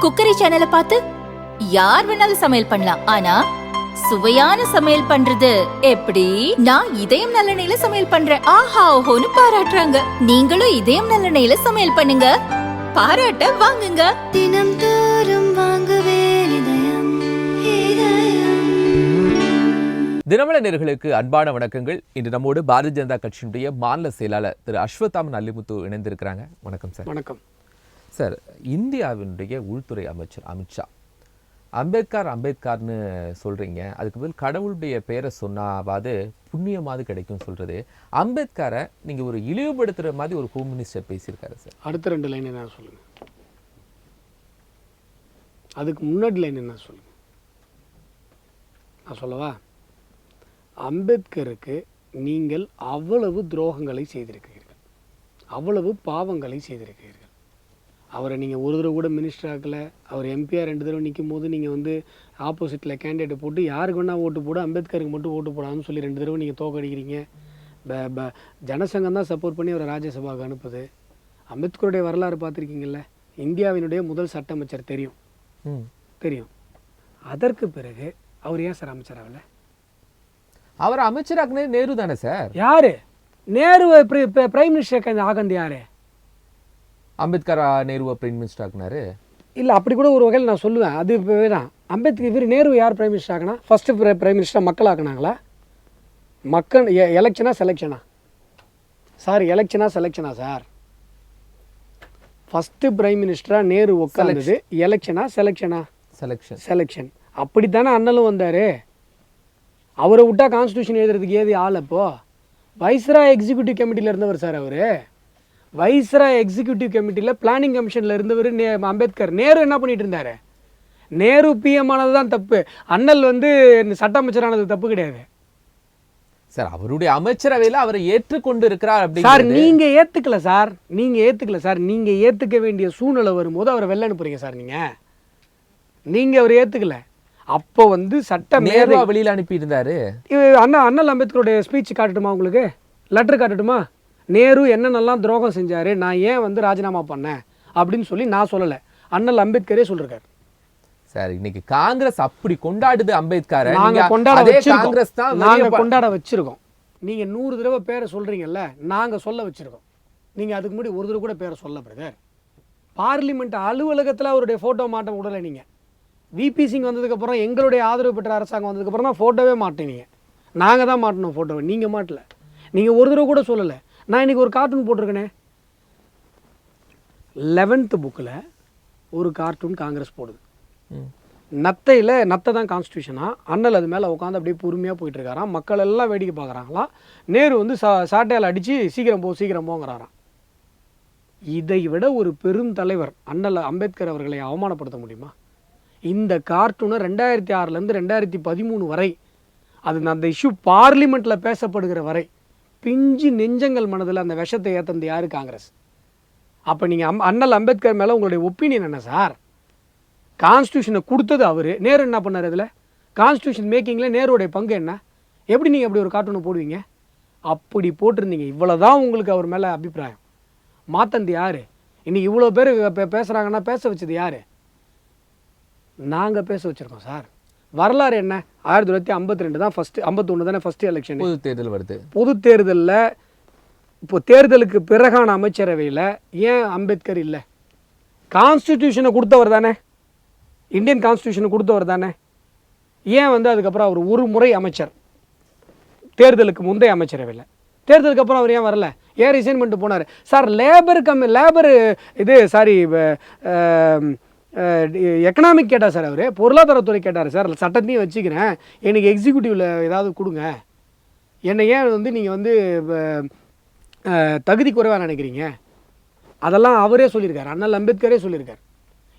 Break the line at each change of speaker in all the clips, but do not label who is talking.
Cookery சேனலை பார்த்து யார் வேணாலும் சமையல் பண்ணலாம். ஆனா சுவையான சமையல் பண்றது எப்படி? நான் இதயம் நல்லெண்ணெயில சமையல் பண்றேன். ஆஹா ஓஹோன்னு பாராட்டுறாங்க. நீங்களும் இதயம் நல்லெண்ணெயில சமையல் பண்ணுங்க, பாராட்ட வாங்குங்க.
தினம் தோறும் வாங்குவே இதயம் இதயம்.
தினமலை நேயர்களுக்கு அன்பான வணக்கங்கள். இன்று நம்மோடு பாரதிய ஜனதா கட்சியினுடைய மாநில செயலாளர் திரு அஸ்வத்தாமன் அல்லிமுத்து இணைந்திருக்கிறாங்க. வணக்கம் சார்.
வணக்கம்
சார். இந்தியாவினுடைய உள்துறை அமைச்சர் அமித்ஷா அம்பேத்கர்னு சொல்றீங்க, அதுக்கு பதில் கடவுளுடைய பெயரை சொன்னாவது புண்ணியமாவது கிடைக்கும் சொல்றது. அம்பேத்கரை நீங்க ஒரு இழிவுபடுத்துற மாதிரி ஒரு ஹோம் மினிஸ்டர் பேசியிருக்காரு சார்.
அடுத்த 2 லைன் என்ன சொல்லுங்க, அதுக்கு முன்னாடி லைன் என்ன சொல்லுங்க. நான் சொல்லவா? அம்பேத்கருக்கு நீங்கள் அவ்வளவு துரோகங்களை செய்திருக்கிறீர்கள், அவ்வளவு பாவங்களை செய்திருக்கிறீர்கள். அவரை நீங்கள் ஒரு தடவை கூட மினிஸ்டர் ஆக்கலை. அவர் எம்பிஆர் 2 தடவை நிற்கும் போது நீங்கள் வந்து ஆப்போசிட்டில் கேண்டிடேட்டை போட்டு யாருக்கு வேணால் ஓட்டு போட, அம்பேத்கருக்கு மட்டும் ஓட்டு போடான்னு சொல்லி 2 தடவை நீங்கள் தோக்கடிக்கிறீங்க. ஜனசங்கம் தான் சப்போர்ட் பண்ணி அவரை ராஜ்யசபாவுக்கு அனுப்புது. அம்பேத்கருடைய வரலாறு பார்த்துருக்கீங்கல்ல, இந்தியாவினுடைய முதல் சட்ட அமைச்சர் தெரியும். அதற்கு பிறகு அவர் ஏன் சார் அமைச்சர் ஆகலை?
அவர் அமைச்சராக்குனது நேரு தானே சார்?
யாரு நேரு பிரைம் மினிஸ்டர் ஆகந்து? யாரு?
அம்பேத்கர் நேருவை பிரைம் மினிஸ்டர் ஆக்குனாரு.
இல்லை, அப்படி கூட ஒரு வகையில் நான் சொல்லுவேன். அது வேணாம். அம்பேத்கர் இவர் நேரு யார் பிரைம் மினிஸ்டர் ஆகினா? ஃபர்ஸ்ட் பிரைம் மினிஸ்டர் மக்கள் ஆக்குனாங்களா? மக்கள் எலெக்ஷனா செலெக்ஷனா? சார், எலெக்ஷனா செலெக்ஷனா சார்? ஃபஸ்ட்டு பிரைம் மினிஸ்டராக நேரு உட்கார்ந்தது எலெக்ஷனா செலெக்ஷனா? செலெக்ஷன். அப்படித்தானே அண்ணலும் வந்தார். அவரை விட்டா கான்ஸ்டியூஷன் எழுதுறதுக்கு ஏது ஆள்? அப்போ வைஸ்ராய் எக்ஸிக்யூட்டிவ் கமிட்டியில் இருந்தவர் சார். அவர் வைஸ்ராய் எக்ஸிக்யூட்டிவ் கமிட்டியில் பிளானிங் கமிஷனில் இருந்தவர் அம்பேத்கர். நேரு என்ன பண்ணிட்டு இருந்தார்? நேரு பிஎம் ஆனது தான் தப்பு, அண்ணல் வந்து சட்ட அமைச்சரானது தப்பு கிடையாது
சார். அவருடைய அமைச்சரவையில் அவரை ஏற்றுக்கொண்டு இருக்கிறார் அப்படி
சார். நீங்கள் ஏற்றுக்கல சார், நீங்கள் ஏற்றுக்க வேண்டிய சூழ்நிலை வரும்போது அவரை வெளில அனுப்புறீங்க சார். நீங்கள் அவர் ஏற்றுக்கல. அப்போ வந்து சட்ட
நேருவா வெளியில் அனுப்பி இருந்தாரு.
அண்ணல் அம்பேத்கருடைய ஸ்பீச் காட்டட்டுமா உங்களுக்கு? லெட்டர் காட்டட்டுமா? நேரு என்னென்னலாம் துரோகம் செஞ்சாரு, நான் ஏன் வந்து ராஜினாமா பண்ணேன் அப்படின்னு சொல்லி நான் சொல்லலை, அண்ணல் அம்பேத்கரே சொல்லிருக்காரு
சார். இன்னைக்கு காங்கிரஸ் அப்படி கொண்டாடுது அம்பேத்கரை.
நாங்க கொண்டாட வச்சிருக்கோம். நீங்க 100 தடவை பேரை சொல்றீங்கல்ல, நாங்க சொல்ல வச்சிருக்கோம். நீங்க அதுக்கு முன்னாடி ஒரு தடவை கூட பேரை சொல்ல பிரதர். பார்லிமெண்ட் அலுவலகத்தில் அவருடைய போட்டோ மாட்ட விடலை. நீங்க விபி சிங் வந்ததுக்கப்புறம், எங்களுடைய ஆதரவு பெற்ற அரசாங்கம் வந்ததுக்கப்புறம் தான் ஃபோட்டோவே மாட்டினீங்க. நாங்கள் தான் மாட்டினோம் ஃபோட்டோவை, நீங்கள் மாட்டல. நீங்கள் ஒரு தடவை கூட சொல்லலை. நான் இன்றைக்கி ஒரு கார்ட்டூன் போட்டிருக்கேனே, 11th புக்கில் ஒரு கார்ட்டூன் காங்கிரஸ் போடுது. நத்தை தான் கான்ஸ்டியூஷனாக, அண்ணல் அது மேலே உட்காந்து அப்படியே பொறுமையாக போயிட்டுருக்காராம். மக்கள் எல்லாம் வேடிக்கை பார்க்குறாங்களாம். நேரு வந்து சாட்டையால் அடித்து சீக்கிரம் போங்கிறாராம். இதை விட ஒரு பெரும் தலைவர் அண்ணல் அம்பேத்கர் அவர்களை அவமானப்படுத்த முடியுமா? இந்த கார்ட்டூனை 2006லேருந்து 2013 வரை, அது அந்த இஷ்யூ பார்லிமெண்ட்டில் பேசப்படுகிற வரை பிஞ்சு நெஞ்சங்கள் மனதில் அந்த விஷத்தை ஏற்றது யார்? காங்கிரஸ். அப்போ நீங்கள் அண்ணல் அம்பேத்கர் மேலே உங்களுடைய ஒப்பீனியன் என்ன சார்? கான்ஸ்டியூஷனை கொடுத்தது அவர். நேரு என்ன பண்ணார்? இதில் கான்ஸ்டியூஷன் மேக்கிங்கில் நேருடைய பங்கு என்ன? எப்படி நீங்கள் அப்படி ஒரு கார்ட்டூனை போடுவீங்க? அப்படி போட்டிருந்தீங்க. இவ்வளோதான் உங்களுக்கு அவர் மேலே அபிப்பிராயம். மாத்தந்து யார்? இன்னைக்கு இவ்வளோ பேர் பேசுகிறாங்கன்னா பேச வச்சது யார்? நாங்கள் பேச வச்சுருக்கோம் சார். வரலாறு என்ன? 1952 தான் ஃபஸ்ட்டு, 51 தானே ஃபஸ்ட்டு எலெக்ஷன்,
பொது தேர்தல் வருது. பொது
தேர்தலில் இப்போ தேர்தலுக்கு பிறகான அமைச்சரவையில் ஏன் அம்பேத்கர் இல்லை? கான்ஸ்டியூஷனை கொடுத்தவர் தானே, இந்தியன் கான்ஸ்டியூஷனை கொடுத்தவர் தானே. ஏன் வந்து அதுக்கப்புறம் அவர் ஒரு முறை அமைச்சர், தேர்தலுக்கு முந்தைய அமைச்சரவையில், தேர்தலுக்கு அப்புறம் அவர் ஏன் வரல? ஏன் ரிசைன் பண்ணிட்டு போனார்? சார், லேபர் எக்கனாமிக் கேட்டார் சார். அவர் பொருளாதாரத்துறை கேட்டார் சார். சட்டத்தையும் வச்சுக்கிறேன், எனக்கு எக்ஸிக்யூட்டிவில் ஏதாவது கொடுங்க, என்னை ஏன் வந்து நீங்கள் வந்து தகுதி குறைவாக நினைக்கிறீங்க? அதெல்லாம் அவரே சொல்லியிருக்கார், அண்ணல் அம்பேத்கரே சொல்லியிருக்கார்.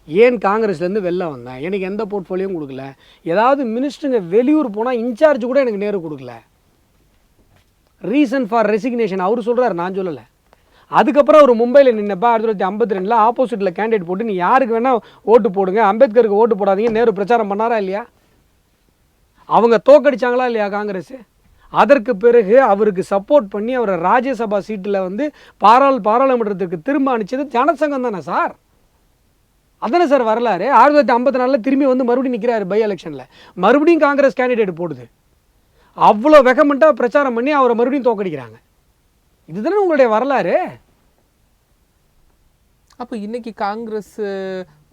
ஏன் காங்கிரஸ்லேருந்து வெளில வந்தேன், எனக்கு எந்த போர்ட்ஃபோலியோவும் கொடுக்கல. ஏதாவது மினிஸ்டருங்க வெளியூர் போனால் இன்சார்ஜ் கூட எனக்கு நேரு கொடுக்கல. ரீசன் ஃபார் ரெசிக்னேஷன் அவர் சொல்கிறார், நான் சொல்லலை. அதுக்கப்புறம் அவர் மும்பையில் நின்னப்பா 1952 ஆப்போசிட்டில் கேண்டிடேட் போட்டு நீ யாருக்கு வேணால் ஓட்டு போடுங்க, அம்பேத்கருக்கு ஓட்டு போடாதீங்க, நேரு பிரச்சாரம் பண்ணாரா இல்லையா? அவங்க தோக்கடிச்சாங்களா இல்லையா காங்கிரஸ்? அதற்கு பிறகு அவருக்கு சப்போர்ட் பண்ணி அவரை ராஜ்யசபா சீட்டில் வந்து பாராளுமன்றத்துக்கு திரும்ப அனுப்பிச்சது ஜனசங்கம் தானே சார். அதானே சார் வரலாறு. 1954 திரும்பி வந்து மறுபடியும் நிற்கிறாரு பை எலெக்ஷனில், மறுபடியும் காங்கிரஸ் கேண்டிடேட் போடுது. அவ்வளோ வெகமெண்ட்டாக பிரச்சாரம் பண்ணி அவரை மறுபடியும் தோக்கடிக்கிறாங்க. இதுதானே உங்களுடைய வரலாறு.
அப்போ இன்னைக்கு காங்கிரஸ்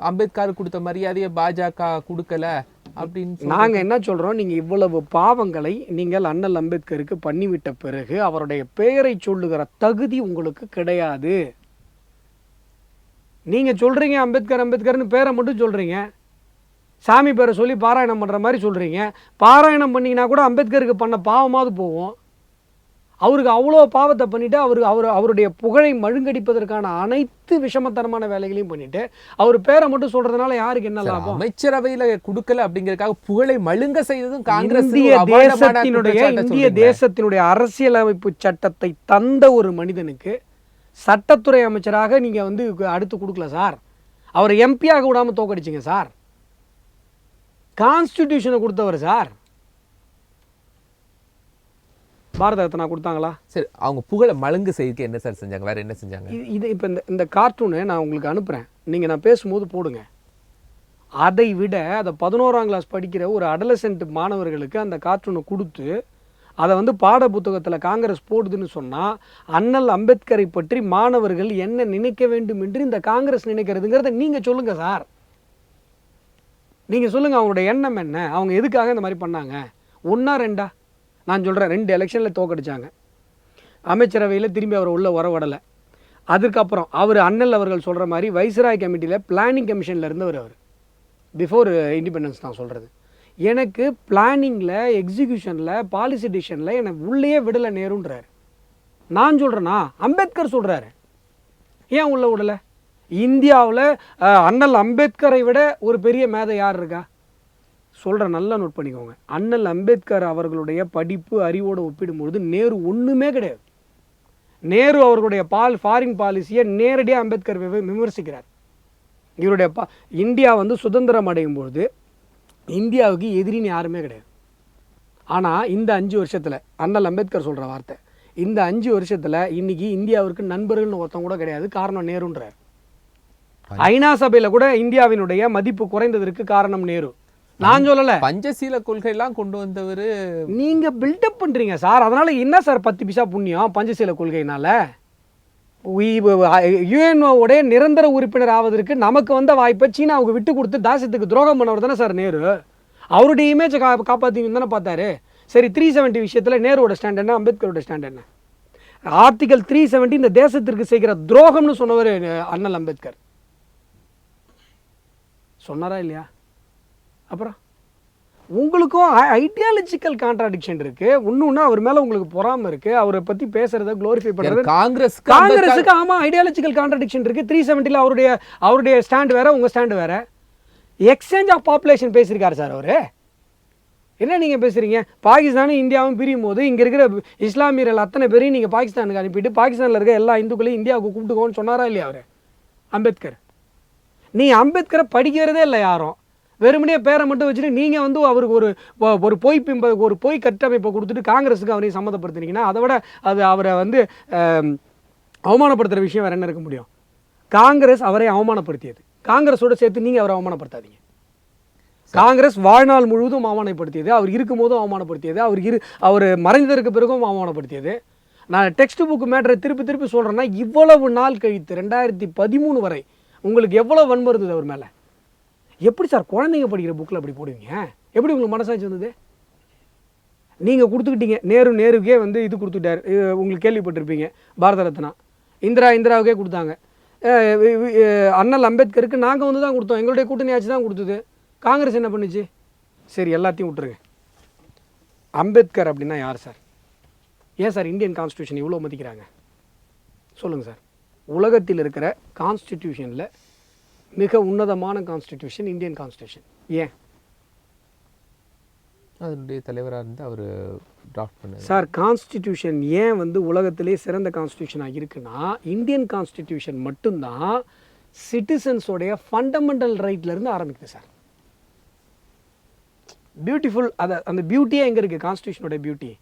அம்பேத்கர் கொடுத்த மரியாதையை பாஜக கொடுக்கல அப்படின்னு
நாங்கள் என்ன சொல்கிறோம், நீங்கள் இவ்வளவு பாவங்களை நீங்கள் அண்ணல் அம்பேத்கருக்கு பண்ணிவிட்ட பிறகு அவருடைய பெயரை சொல்லுகிற தகுதி உங்களுக்கு கிடையாது. நீங்கள் சொல்கிறீங்க அம்பேத்கர் அம்பேத்கர்னு பேரை மட்டும் சொல்கிறீங்க, சாமி பேரை சொல்லி பாராயணம் பண்ணுற மாதிரி சொல்கிறீங்க. பாராயணம் பண்ணிங்கன்னா கூட அம்பேத்கருக்கு பண்ண பாவமாவது போவோம். அவருக்கு அவ்வளோ பாவத்தை பண்ணிவிட்டு அவருடைய புகழை மழுங்கடிப்பதற்கான அனைத்து விஷமத்தனமான வேலைகளையும் பண்ணிவிட்டு அவர் பேரை மட்டும் சொல்கிறதுனால யாருக்கு என்ன லாபம்?
அமைச்சரவையில் கொடுக்கல அப்படிங்கிறதுக்காக புகழை மழுங்க செய்ததும் காங்கிரஸ்.
இந்திய தேசத்தினுடைய அரசியலமைப்பு சட்டத்தை தந்த ஒரு மனிதனுக்கு சட்டத்துறை அமைச்சராக நீங்கள் வந்து அடுத்து கொடுக்கல சார். அவர் எம்பியாக விடாமல் தோக்கடிச்சிங்க சார். கான்ஸ்டிடியூஷனை கொடுத்தவர் சார். பாரத ரத்னா கொடுத்தாங்களா?
சரி, அவங்க புகழை மழுங்கு செய்ய என்ன சார் செஞ்சாங்க? வேற என்ன செஞ்சாங்க?
இது இப்போ இந்த கார்ட்டூனை நான் உங்களுக்கு அனுப்புகிறேன், நீங்கள் நான் பேசும்போது போடுங்க. அதை விட அதை 11ஆம் கிளாஸ் படிக்கிற ஒரு அடலசென்ட் மாணவர்களுக்கு அந்த கார்ட்டூனை கொடுத்து அதை வந்து பாட புத்தகத்தில் காங்கிரஸ் போடுதுன்னு சொன்னால் அண்ணல் அம்பேத்கரை பற்றி மாணவர்கள் என்ன நினைக்க வேண்டும் என்று இந்த காங்கிரஸ் நினைக்கிறதுங்கிறத நீங்கள் சொல்லுங்கள் சார். நீங்கள் சொல்லுங்கள் அவங்களுடைய எண்ணம் என்ன, அவங்க எதுக்காக இந்த மாதிரி பண்ணாங்க. ஒன்றா ரெண்டா? நான் சொல்கிறேன், 2 எலெக்ஷனில் தோக்கடிச்சாங்க, அமைச்சரவையில் திரும்பி அவர் உள்ள வரவிடலை. அதுக்கப்புறம் அவர் அண்ணல் அவர்கள் சொல்கிற மாதிரி வைஸ்ராய் கமிட்டியில் பிளானிங் கமிஷனில் இருந்தவர். அவர் பிஃபோர் இண்டிபெண்டன்ஸ் நான் சொல்கிறது. எனக்கு பிளானிங்கில், எக்ஸிக்யூஷனில், பாலிசி டிசிஷனில் எனக்கு உள்ளே விடலை நேருன்றார். நான் சொல்கிறேன்னா அம்பேத்கர் சொல்கிறாரு, ஏன் உள்ள விடலை? இந்தியாவில் அண்ணல் அம்பேத்கரை விட ஒரு பெரிய மேதை யார் இருக்கா? சொல்கிறேன், நல்லா நோட் பண்ணிக்கோங்க. அண்ணல் அம்பேத்கர் அவர்களுடைய படிப்பு அறிவோடு ஒப்பிடும்பொழுது நேரு ஒன்றுமே கிடையாது. நேரு அவர்களுடைய ஃபாரின் பாலிசியை நேரடியாக அம்பேத்கர் விமர்சிக்கிறார். இவருடைய இந்தியா வந்து சுதந்திரம் அடையும் பொழுது இந்தியாவுக்கு எதிரின்னு யாருமே கிடையாது. ஆனால் இந்த 5 வருஷத்தில் அண்ணல் அம்பேத்கர் சொல்கிற வார்த்தை, இந்த 5 வருஷத்தில் இன்றைக்கி இந்தியாவிற்கு நண்பர்கள்னு ஒருத்தவங்க கூட கிடையாது. காரணம் நேருன்றார். ஐநா சபையில் கூட இந்தியாவினுடைய மதிப்பு குறைந்ததற்கு காரணம் நேரு. நான் சொல்லலை.
பஞ்சசீல கொள்கையெல்லாம் கொண்டு வந்தவர்.
நீங்கள் பில்டப் பண்ணுறீங்க சார். அதனால் என்ன சார் 10 பைசா புண்ணியம் பஞ்சசீல கொள்கையினால? யுஎன்ஓடைய நிரந்தர உறுப்பினர் ஆவதற்கு நமக்கு வந்த வாய்ப்பை சீனாவுக்கு விட்டு கொடுத்து தாசத்துக்கு துரோகம் பண்ணவர் தானே சார் நேரு. அவருடைய இமேஜை காப்பாற்றின்னு தானே பார்த்தாரு. சரி, 370 விஷயத்தில் நேருவோட ஸ்டாண்ட் என்ன, அம்பேத்கரோட ஸ்டாண்ட் என்ன? ஆர்டிகல் 370 இந்த தேசத்திற்கு செய்கிற துரோகம்னு சொன்னவர் அண்ணல் அம்பேத்கர். சொன்னாரா இல்லையா? அப்புறம் உங்களுக்கும் ஐடியாலஜிக்கல் கான்ட்ராடிக்ஷன் இருக்கு. ஒன்று அவர் மேலே உங்களுக்கு பொறாமை இருக்கு. அவரை பற்றி பேசுறத குளோரிஃபை பண்ணுறது காங்கிரஸுக்கு. ஆமாம், ஐடியாலஜிக்கல் கான்ட்ராடிக்ஷன் இருக்கு. 370 அவருடைய ஸ்டாண்ட் வேற, உங்கள் ஸ்டாண்டு வேற. எக்ஸ்சேஞ்ச் ஆஃப் பாப்புலேஷன் பேசியிருக்காரு சார் அவர். என்ன நீங்கள் பேசுகிறீங்க? பாகிஸ்தானும் இந்தியாவும் பிரியும் போது இங்கே இருக்கிற இஸ்லாமியர்கள் அத்தனை பேரையும் நீங்கள் பாகிஸ்தானுக்கு அனுப்பிட்டு பாகிஸ்தானில் இருக்க எல்லா இந்துக்களையும் இந்தியாவுக்கு கூப்பிட்டுக்கோன்னு சொன்னாரா இல்லையா அவர் அம்பேத்கர்? நீ அம்பேத்கரை படிக்கிறதே இல்லை யாரும். வெறுமனே பேரை மட்டும் வச்சுட்டு நீங்கள் வந்து அவருக்கு ஒரு பொய் கட்டமைப்பை கொடுத்துட்டு காங்கிரஸுக்கு அவரையும் சம்மந்தப்படுத்துனீங்கன்னா அதை விட அது அவரை வந்து அவமானப்படுத்துகிற விஷயம் வேறு என்ன இருக்க முடியும்? காங்கிரஸ் அவரை அவமானப்படுத்தியது. காங்கிரஸோடு சேர்த்து நீங்கள் அவரை அவமானப்படுத்தாதீங்க. காங்கிரஸ் வாழ்நாள் முழுவதும் அவமானப்படுத்தியது, அவர் இருக்கும்போதும் அவமானப்படுத்தியது, அவர் மறைந்ததற்கு பிறகும் அவமானப்படுத்தியது. நான் டெக்ஸ்ட் புக் மேட்டரை திருப்பி சொல்கிறேன்னா, இவ்வளவு நாள் கழித்து 2013 வரை உங்களுக்கு எவ்வளோ வன்மம் இருந்தது அவர் மேலே? எப்படி சார் குழந்தைங்க படிக்கிற புக்கில் அப்படி போடுவீங்க? எப்படி உங்களுக்கு மனசாட்சி வந்தது? நீங்கள் கொடுத்துக்கிட்டீங்க. நேருக்கே வந்து இது கொடுத்துட்டார். உங்களுக்கு கேள்விப்பட்டிருப்பீங்க, பாரத ரத்னா. இந்திராவுக்கே கொடுத்தாங்க. அண்ணல் அம்பேத்கருக்கு நாங்கள் வந்து தான் கொடுத்தோம். எங்களுடைய கூட்டணி ஆட்சி தான் கொடுத்தது. காங்கிரஸ் என்ன பண்ணுச்சு? சரி, எல்லாத்தையும் விட்டுருங்க. அம்பேத்கர் அப்படின்னா யார் சார்? ஏன் சார் இந்தியன் கான்ஸ்டியூஷன் இவ்வளோ மதிக்கிறாங்க? சொல்லுங்கள் சார். உலகத்தில் இருக்கிற கான்ஸ்டிடியூஷனில் மிக உன்னதமான கான்ஸ்டிடியூஷன் இந்தியன் கான்ஸ்டிடியூஷன். ஏன்?
அதனுடைய தலைவராக இருந்து அவர் டிராஃப்ட் பண்ணார்
சார். கான்ஸ்டிடியூஷன் ஏன் வந்து உலகத்திலே சிறந்த கான்ஸ்டிடியூஷனாக இருக்குன்னா, இந்தியன் கான்ஸ்டிடியூஷன் மட்டும்தான் சிட்டிசன்ஸோடைய ஃபண்டமெண்டல் ரைட்லேருந்து ஆரம்பிக்குது சார். பியூட்டிஃபுல். அந்த பியூட்டியே எங்கே இருக்குது? கான்ஸ்டிடியூஷனோட beauty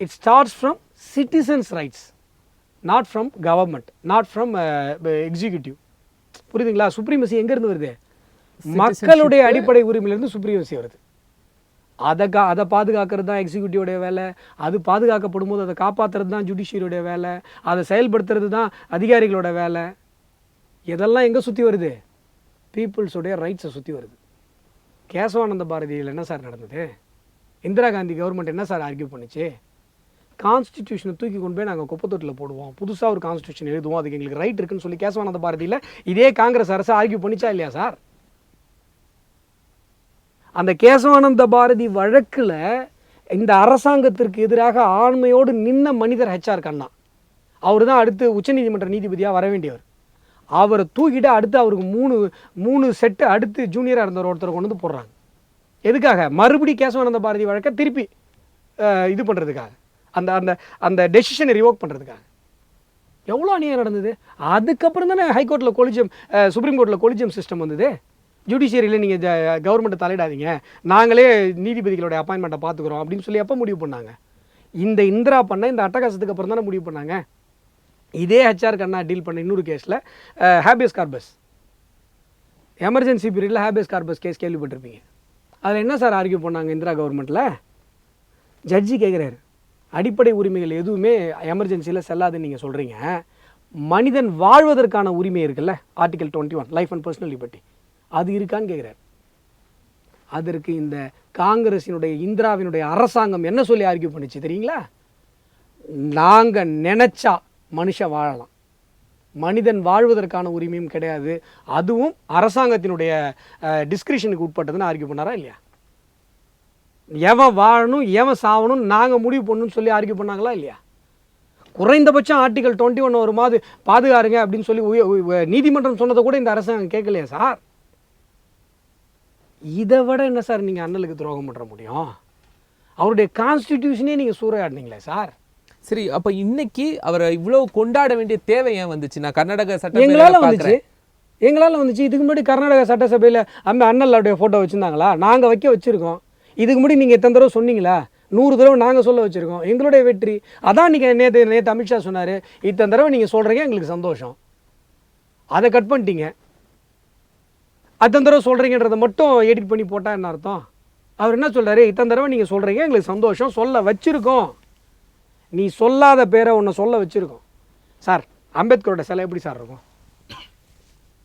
it starts from citizens rights, not from government, not from executive. புரியுதுங்களா? சுப்ரீமசி எங்கேருந்து வருது? மக்களுடைய அடிப்படை உரிமையிலேருந்து சுப்ரீமசி வருது. அதை பாதுகாக்கிறது தான் எக்ஸிக்யூட்டிவோடைய வேலை. அது பாதுகாக்கப்படும் போது அதை காப்பாற்றுறது தான் ஜுடிஷியரியோடைய வேலை. அதை செயல்படுத்துறது தான் அதிகாரிகளோட வேலை. இதெல்லாம் எங்கே சுற்றி வருது? பீப்புள்ஸோடைய ரைட்ஸை சுற்றி வருது. கேசவானந்த பாரதியில் என்ன சார் நடந்தது? இந்திரா காந்தி கவர்மெண்ட் என்ன சார் ஆர்கியூ பண்ணிச்சு? கான்ஸ்டிடியூஷனை தூக்கி கொண்டு போய் நாங்கள் குப்பத்தொட்டில் போடுவோம், புதுசாக ஒரு கான்ஸ்டியூஷன் எழுதுவோம், அதுக்கு எங்களுக்கு ரைட் இருக்குன்னு சொல்லி கேசவானந்த பாரதியில் இதே காங்கிரஸ் அரசு ஆர்கியூ பண்ணிச்சா இல்லையா சார்? அந்த கேசவானந்த பாரதி வழக்கில் இந்த அரசாங்கத்திற்கு எதிராக ஆண்மையோடு நின்ன மனிதர் HR கண்ணா. அவர் தான் அடுத்து உச்சநீதிமன்ற நீதிபதியாக வர வேண்டியவர். அவரை தூக்கிட்டு அடுத்து அவருக்கு மூணு செட்டு அடுத்து ஜூனியராக இருந்தவர் ஒருத்தரை கொண்டு வந்து போடுறாங்க. எதுக்காக? மறுபடி கேசவானந்த பாரதி வழக்கை திருப்பி இது பண்ணுறதுக்காக, அந்த அந்த அந்த டெசிஷனை ரிவோக் பண்ணுறதுக்காக. எவ்வளோ அநியாயம் நடந்தது. அதுக்கப்புறம் தானே ஹைகோர்ட்டில் கொலிஜியம், சுப்ரீம் கோர்ட்டில் கொலிஜியம் சிஸ்டம் வந்தது. ஜுடிஷியரியில் நீங்கள் கவர்மெண்ட்டை தலையிடாதீங்க, நாங்களே நீதிபதிகளோட அப்பாயின்மெண்ட்டை பார்த்துக்குறோம் அப்படின்னு சொல்லி எப்போ முடிவு பண்ணாங்க? இந்த இந்திரா பண்ண இந்த அட்டகாசத்துக்கு அப்புறம் தானே முடிவு பண்ணாங்க. இதே HR கண்ணா டீல் பண்ண இன்னொரு கேஸில் ஹேபியஸ் கார்பஸ், எமர்ஜென்சி பீரியடில் ஹேபியஸ் கார்பஸ் கேஸ் கேள்விப்பட்டிருப்பீங்க. அதில் என்ன சார் ஆர்கியூ பண்ணாங்க இந்திரா கவர்மெண்ட்டில்? ஜட்ஜி கேட்குறாரு, அடிப்படை உரிமைகள் எதுவுமே எமர்ஜென்சியில் செல்லாதுன்னு நீங்கள் சொல்கிறீங்க, மனிதன் வாழ்வதற்கான உரிமை இருக்குல்ல, article 21 life and personal liberty, அது இருக்கான்னு கேட்குறாரு. அதற்கு இந்த காங்கிரஸினுடைய இந்திராவினுடைய அரசாங்கம் என்ன சொல்லி ஆர்கியூ பண்ணிச்சு தெரியுங்களா? நாங்கள் நினச்சா மனுஷன் வாழலாம், மனிதன் வாழ்வதற்கான உரிமையும் கிடையாது, அதுவும் அரசாங்கத்தினுடைய டிஸ்கிரிஷனுக்கு உட்பட்டதுன்னு ஆர்கியூ பண்ணாரா இல்லையா? எவன் வாழணும் எவன் சாவணும் நாங்கள் முடிவு பண்ணணும்னு சொல்லி ஆர்கியூ பண்ணாங்களா இல்லையா? குறைந்தபட்சம் ஆர்டிகல் 21 ஒரு மாதிரி பாதுகாருங்க அப்படின்னு சொல்லி நீதிமன்றம் சொன்னதை கூட இந்த அரசாங்கம் கேட்கலையா சார்? இதை விட என்ன சார் நீங்கள் அண்ணலுக்கு துரோகம் பண்ணுற முடியும்? அவருடைய கான்ஸ்டிடியூஷனே நீங்கள் சூறையாடினீங்களே சார்.
சரி, அப்ப இன்னைக்கு அவரை இவ்வளவு கொண்டாட வேண்டிய தேவை ஏன் வந்துச்சு? நான் கர்நாடக சட்டசபையில
எங்களால் வந்துச்சு. இதுக்கு முன்னாடி கர்நாடக சட்டசபையில் அண்ணலுடைய ஃபோட்டோ வச்சுருந்தாங்களா? நாங்கள் வச்சுருக்கோம். இதுக்கு முன்னாடி நீங்கள் எத்தனை தடவை சொன்னீங்களா? 100 தடவை நாங்கள் சொல்ல வச்சுருக்கோம். எங்களுடைய வெற்றி அதான். நீங்கள் நேற்று அமித்ஷா சொன்னார், இத்தனை தடவை நீங்கள் சொல்கிறீங்க எங்களுக்கு சந்தோஷம். அதை கட் பண்ணிட்டீங்க. அத்தனை தடவை சொல்கிறீங்கன்றதை மட்டும் எடிட் பண்ணி போட்டால் என்ன அர்த்தம்? அவர் என்ன சொல்கிறாரு? இத்தனை தடவை நீங்கள் சொல்கிறீங்க எங்களுக்கு சந்தோஷம், சொல்ல வச்சுருக்கோம். நீ சொல்லாத பேரை உன்னை சொல்ல வச்சுருக்கோம். சார், அம்பேத்கரோட சிலை எப்படி சார் இருக்கும்?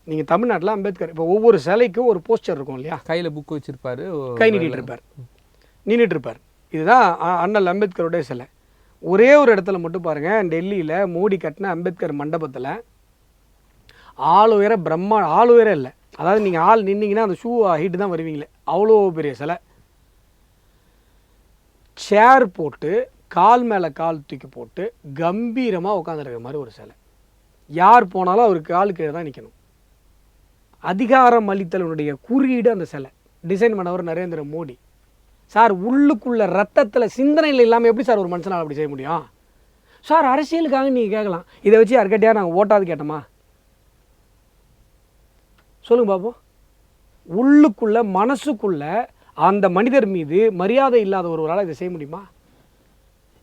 நீங்கள் தமிழ்நாட்டில் அம்பேத்கர் இப்போ ஒவ்வொரு சிலைக்கும் ஒரு போஸ்டர் இருக்கும் இல்லையா?
கையில் புக் வச்சுருப்பாரு,
கை நின்றுட்டு இருப்பார். இதுதான் அண்ணல் அம்பேத்கருடைய சிலை. ஒரே ஒரு இடத்துல மட்டும் பாருங்கள், டெல்லியில் மோடி கட்டின அம்பேத்கர் மண்டபத்தில் ஆள் உயரம் இல்லை, அதாவது நீங்கள் ஆள் நின்னீங்கன்னா அந்த ஷூ ஹைட்டு தான் வருவீங்களே, அவ்வளோ பெரிய சிலை. சேர் போட்டு கால் மேலே கால் தூக்கி போட்டு கம்பீரமாக உட்காந்துருக்கிற மாதிரி ஒரு சிலை. யார் போனாலும் அவருக்கு கால் கீழே தான் நிற்கணும். அதிகாரம் அளித்தலுடைய குறியீடு அந்த சிலை. டிசைன் பண்ணவர் நரேந்திர மோடி சார். உள்ளுக்குள்ள ரத்தத்தில் சிந்தனையில் இல்லாமல் எப்படி சார் ஒரு மனுஷனால் அப்படி செய்ய முடியும்? சார், அரசியலுக்காக நீங்கள் கேட்கலாம், இதை வச்சு யார்கிட்டயா நாங்கள் ஓட்டாது கேட்டோமா? சொல்லுங்க பாப்போம். உள்ளுக்குள்ள மனசுக்குள்ள அந்த மனிதர் மீது மரியாதை இல்லாத ஒருவரால் இதை செய்ய முடியுமா?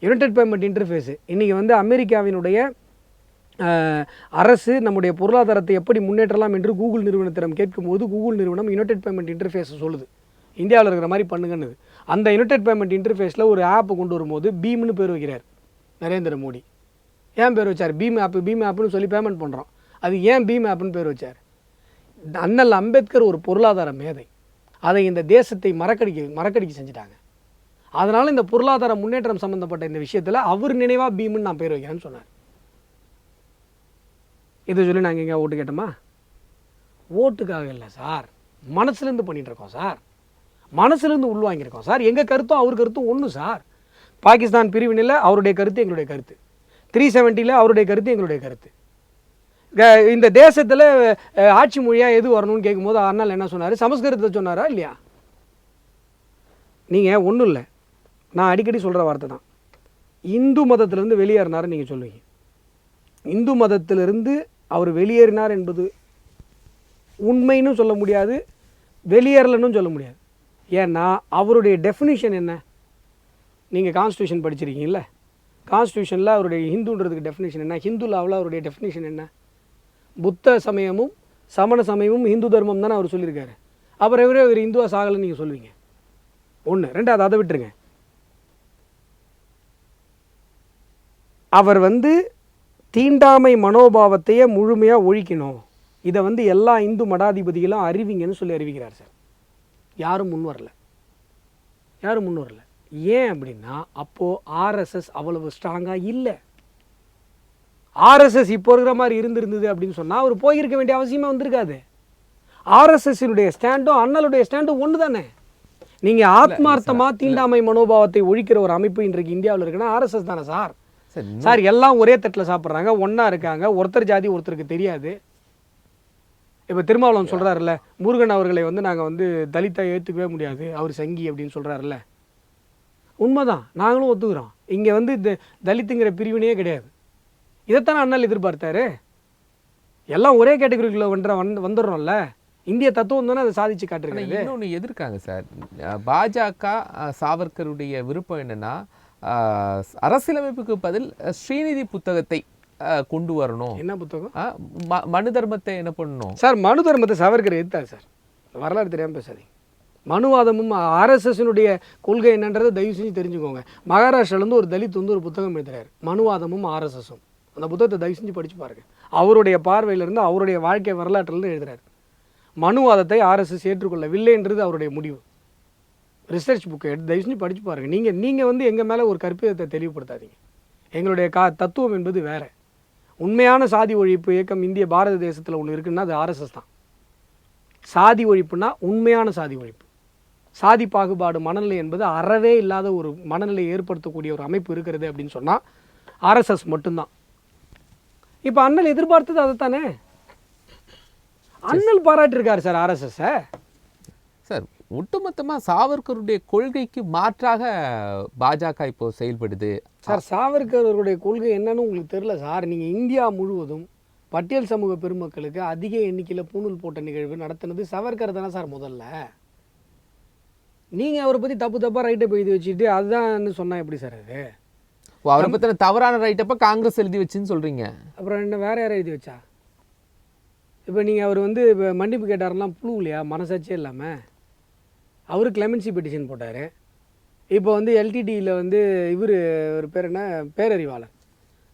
யுனைடெட் பேமெண்ட் இன்டர்ஃபேஸு இன்றைக்கி அமெரிக்காவினுடைய அரசு நம்முடைய பொருளாதாரத்தை எப்படி முன்னேற்றலாம் என்று கூகுள் நிறுவனத்திடம் கேட்கும்போது கூகுள் நிறுவனம் யுனைடெட் பேமெண்ட் இன்டர்ஃபேஸை சொல்லுது, இந்தியாவில் இருக்கிற மாதிரி பண்ணுங்கன்னு. அந்த யுனைடெட் பேமெண்ட் இன்டர்ஃபேஸில் ஒரு ஆப் கொண்டு வரும்போது பீம்னு பேர் வைக்கிறார் நரேந்திர மோடி. ஏன் பேர் வச்சார்? பீம் ஆப்புன்னு சொல்லி பேமெண்ட் பண்ணுறோம். அது ஏன் பீம் ஆப்புன்னு பேர் வச்சார்? அண்ணல் அம்பேத்கர் ஒரு பொருளாதார மேதை, அதை இந்த தேசத்தை மறக்கடிக்க செஞ்சுட்டாங்க. அதனால் இந்த பொருளாதார முன்னேற்றம் சம்மந்தப்பட்ட இந்த விஷயத்தில் அவர் நினைவாக பீம்னு நான் பேர் வைக்கிறேன்னு சொன்னார். இதை சொல்லி நாங்கள் எங்கே ஓட்டு கேட்டோமா? ஓட்டுக்காக இல்லை சார், மனசுலேருந்து பண்ணிகிட்டு இருக்கோம் சார், மனசுலேருந்து உள்வாங்கியிருக்கோம் சார். எங்கள் கருத்தும் அவர் கருத்தும் ஒன்று சார். பாகிஸ்தான் பிரிவினையில் அவருடைய கருத்து எங்களுடைய கருத்து, 370 அவருடைய கருத்து எங்களுடைய கருத்து. இந்த தேசத்தில் ஆட்சி மொழியாக எது வரணும்னு கேட்கும்போது அண்ணல் என்ன சொன்னார்? சமஸ்கிருதத்தை சொன்னாரா இல்லையா? நீங்கள் ஒன்றும் இல்லை, நான் அடிக்கடி சொல்கிற வார்த்தை தான், இந்து மதத்திலேருந்து வெளியேறினார்னு நீங்கள் சொல்லுவீங்க. இந்து மதத்திலிருந்து அவர் வெளியேறினார் என்பது உண்மைன்னு சொல்ல முடியாது, வெளியேறலன்னு சொல்ல முடியாது. ஏன்னா அவருடைய டெஃபினிஷன் என்ன? நீங்கள் கான்ஸ்டியூஷன் படிச்சிருக்கீங்கள, கான்ஸ்டியூஷனில் அவருடைய ஹிந்துன்றதுக்கு டெஃபினிஷன் என்ன? ஹிந்து லாவில் அவருடைய டெஃபினிஷன் என்ன? புத்த சமயமும் சமண சமயமும் இந்து தர்மம் தானே அவர் சொல்லியிருக்காரு. அப்புறம் இவர் இந்துவா சாகலைன்னு நீங்கள் சொல்லுவீங்க. ஒன்று. ரெண்டாவது அதை விட்டுருங்க. அவர் தீண்டாமை மனோபாவத்தையே முழுமையாக ஒழிக்கணும், இதை எல்லா இந்து மடாதிபதிகளும் அறிவிங்கன்னு சொல்லி அறிவிக்கிறார் சார். யாரும் முன் வரல. ஏன் அப்படின்னா அப்போது ஆர்எஸ்எஸ் அவ்வளவு ஸ்ட்ராங்காக இல்லை. ஆர்எஸ்எஸ் இப்போ இருக்கிற மாதிரி இருந்திருந்தது அப்படின்னு சொன்னால் அவர் போயிருக்க வேண்டிய அவசியமே வந்திருக்காது. ஆர்எஸ்எஸ்னுடைய ஸ்டாண்டும் அண்ணலுடைய ஸ்டாண்டும் ஒன்று தானே. நீங்கள் ஆத்மார்த்தமாக தீண்டாமை மனோபாவத்தை ஒழிக்கிற ஒரு அமைப்பு இன்றைக்கு இந்தியாவில் இருக்குன்னா ஆர்எஸ்எஸ் தானே சார். சார் எல்லாம் ஒரே தட்டில் சாப்பிட்றாங்க, ஒன்றா இருக்காங்க, ஒருத்தர் ஜாதி ஒருத்தருக்கு தெரியாது. இப்போ திருமாவளவன் சொல்கிறாருல்ல, முருகன் அவர்களை நாங்கள் தலித்தை ஏற்றுக்கவே முடியாது, அவர் சங்கி அப்படின்னு சொல்கிறாருல்ல, உண்மைதான், நாங்களும் ஒத்துக்கிறோம். இங்கே தலித்துங்கிற பிரிவினையே கிடையாது. இதைத்தானே அண்ணல் எதிர்பார்த்தாரு. எல்லாம் ஒரே கேட்டகரிக்குள்ளே வந்துடுறோம்ல. இந்திய தத்துவம் தானே அதை சாதிச்சு காட்டுறாங்க.
இன்னொன்று எதிர்க்காங்க சார். பாஜக சாவர்கருடைய விருப்பம் என்னன்னா, அரசியலமைப்புக்கு பதில் ஸ்ரீநிதி புத்தகத்தை கொண்டு வரணும்.
என்ன புத்தகம்?
மனு தர்மத்தை என்ன பண்ணணும்
சார்? மனு தர்மத்தை சாவர்கர் எதிர்த்தார் சார். வரலாறு தெரியாமல் பேசாதீங்க. மனுவாதமும் ஆர்எஸ்எஸ்னுடைய கொள்கை என்னன்றதை தயவு செஞ்சு தெரிஞ்சுக்கோங்க. மகாராஷ்டிராலேருந்து ஒரு தலித் ஒரு புத்தகம் எழுதுறாரு, மனுவாதமும் ஆர்எஸ்எஸும். அந்த புத்தகத்தை தயவு செஞ்சு படித்து பாருங்கள். அவருடைய பார்வையிலேருந்து, அவருடைய வாழ்க்கை வரலாற்றிலேருந்து எழுதுறாரு. மனுவாதத்தை ஆர்எஸ்எஸ் ஏற்றுக்கொள்ளவில்லைன்றது அவருடைய முடிவு. ரிசர்ச் புக்கை எடுத்து தயவு செஞ்சு படித்து பாருங்கள். நீங்கள் எங்கள் மேலே ஒரு கற்பிதத்தை தெளிவுபடுத்தாதீங்க. எங்களுடைய தத்துவம் என்பது வேறு. உண்மையான சாதி ஒழிப்பு இயக்கம் இந்திய பாரத தேசத்தில் ஒன்று இருக்குன்னா அது ஆர்எஸ்எஸ் தான். சாதி ஒழிப்புனா உண்மையான சாதி ஒழிப்பு. சாதி பாகுபாடு மனநிலை என்பது அறவே இல்லாத ஒரு மனநிலையை ஏற்படுத்தக்கூடிய ஒரு அமைப்பு இருக்கிறது அப்படின்னு சொன்னால் ஆர்எஸ்எஸ் மட்டும்தான். இப்போ அண்ணல் எதிர்பார்த்தது அதைத்தானே. அண்ணல் பாராட்டிருக்காரு சார் ஆர்எஸ்எஸ்ஸை.
சார் ஒட்டுமொத்தமாக சாவர்கருடைய கொள்கைக்கு மாற்றாக பாஜக இப்போ செயல்படுது
சார். சாவர்கருடைய கொள்கை என்னன்னு உங்களுக்கு தெரியல சார். நீங்கள் இந்தியா முழுவதும் பட்டியல் சமூக பெருமக்களுக்கு அதிக எண்ணிக்கையில் பூணூல் போட்ட நிகழ்வு நடத்தினது சாவர்கர் தானே சார் முதல்ல. நீங்கள் அவரை பற்றி தப்பாக ரைட்டை எழுதி வச்சுட்டு அதுதான் சொன்னால் எப்படி சார் அது?
அவரை பற்றின தவறான ரைட்டப்போ காங்கிரஸ் எழுதி வச்சுன்னு சொல்கிறீங்க.
அப்புறம் என்ன வேறு யாரும் எழுதி வச்சா? இப்போ நீங்கள் அவர் இப்போ மன்னிப்பு கேட்டாரெல்லாம் புழு இல்லையா, மனசாட்சியே இல்லாமல் அவர் கிளெமென்சி பெட்டிஷன் போட்டார். இப்போ எல்டிடியில் இவர் ஒரு பேர் என்ன, பேரறிவாளர்,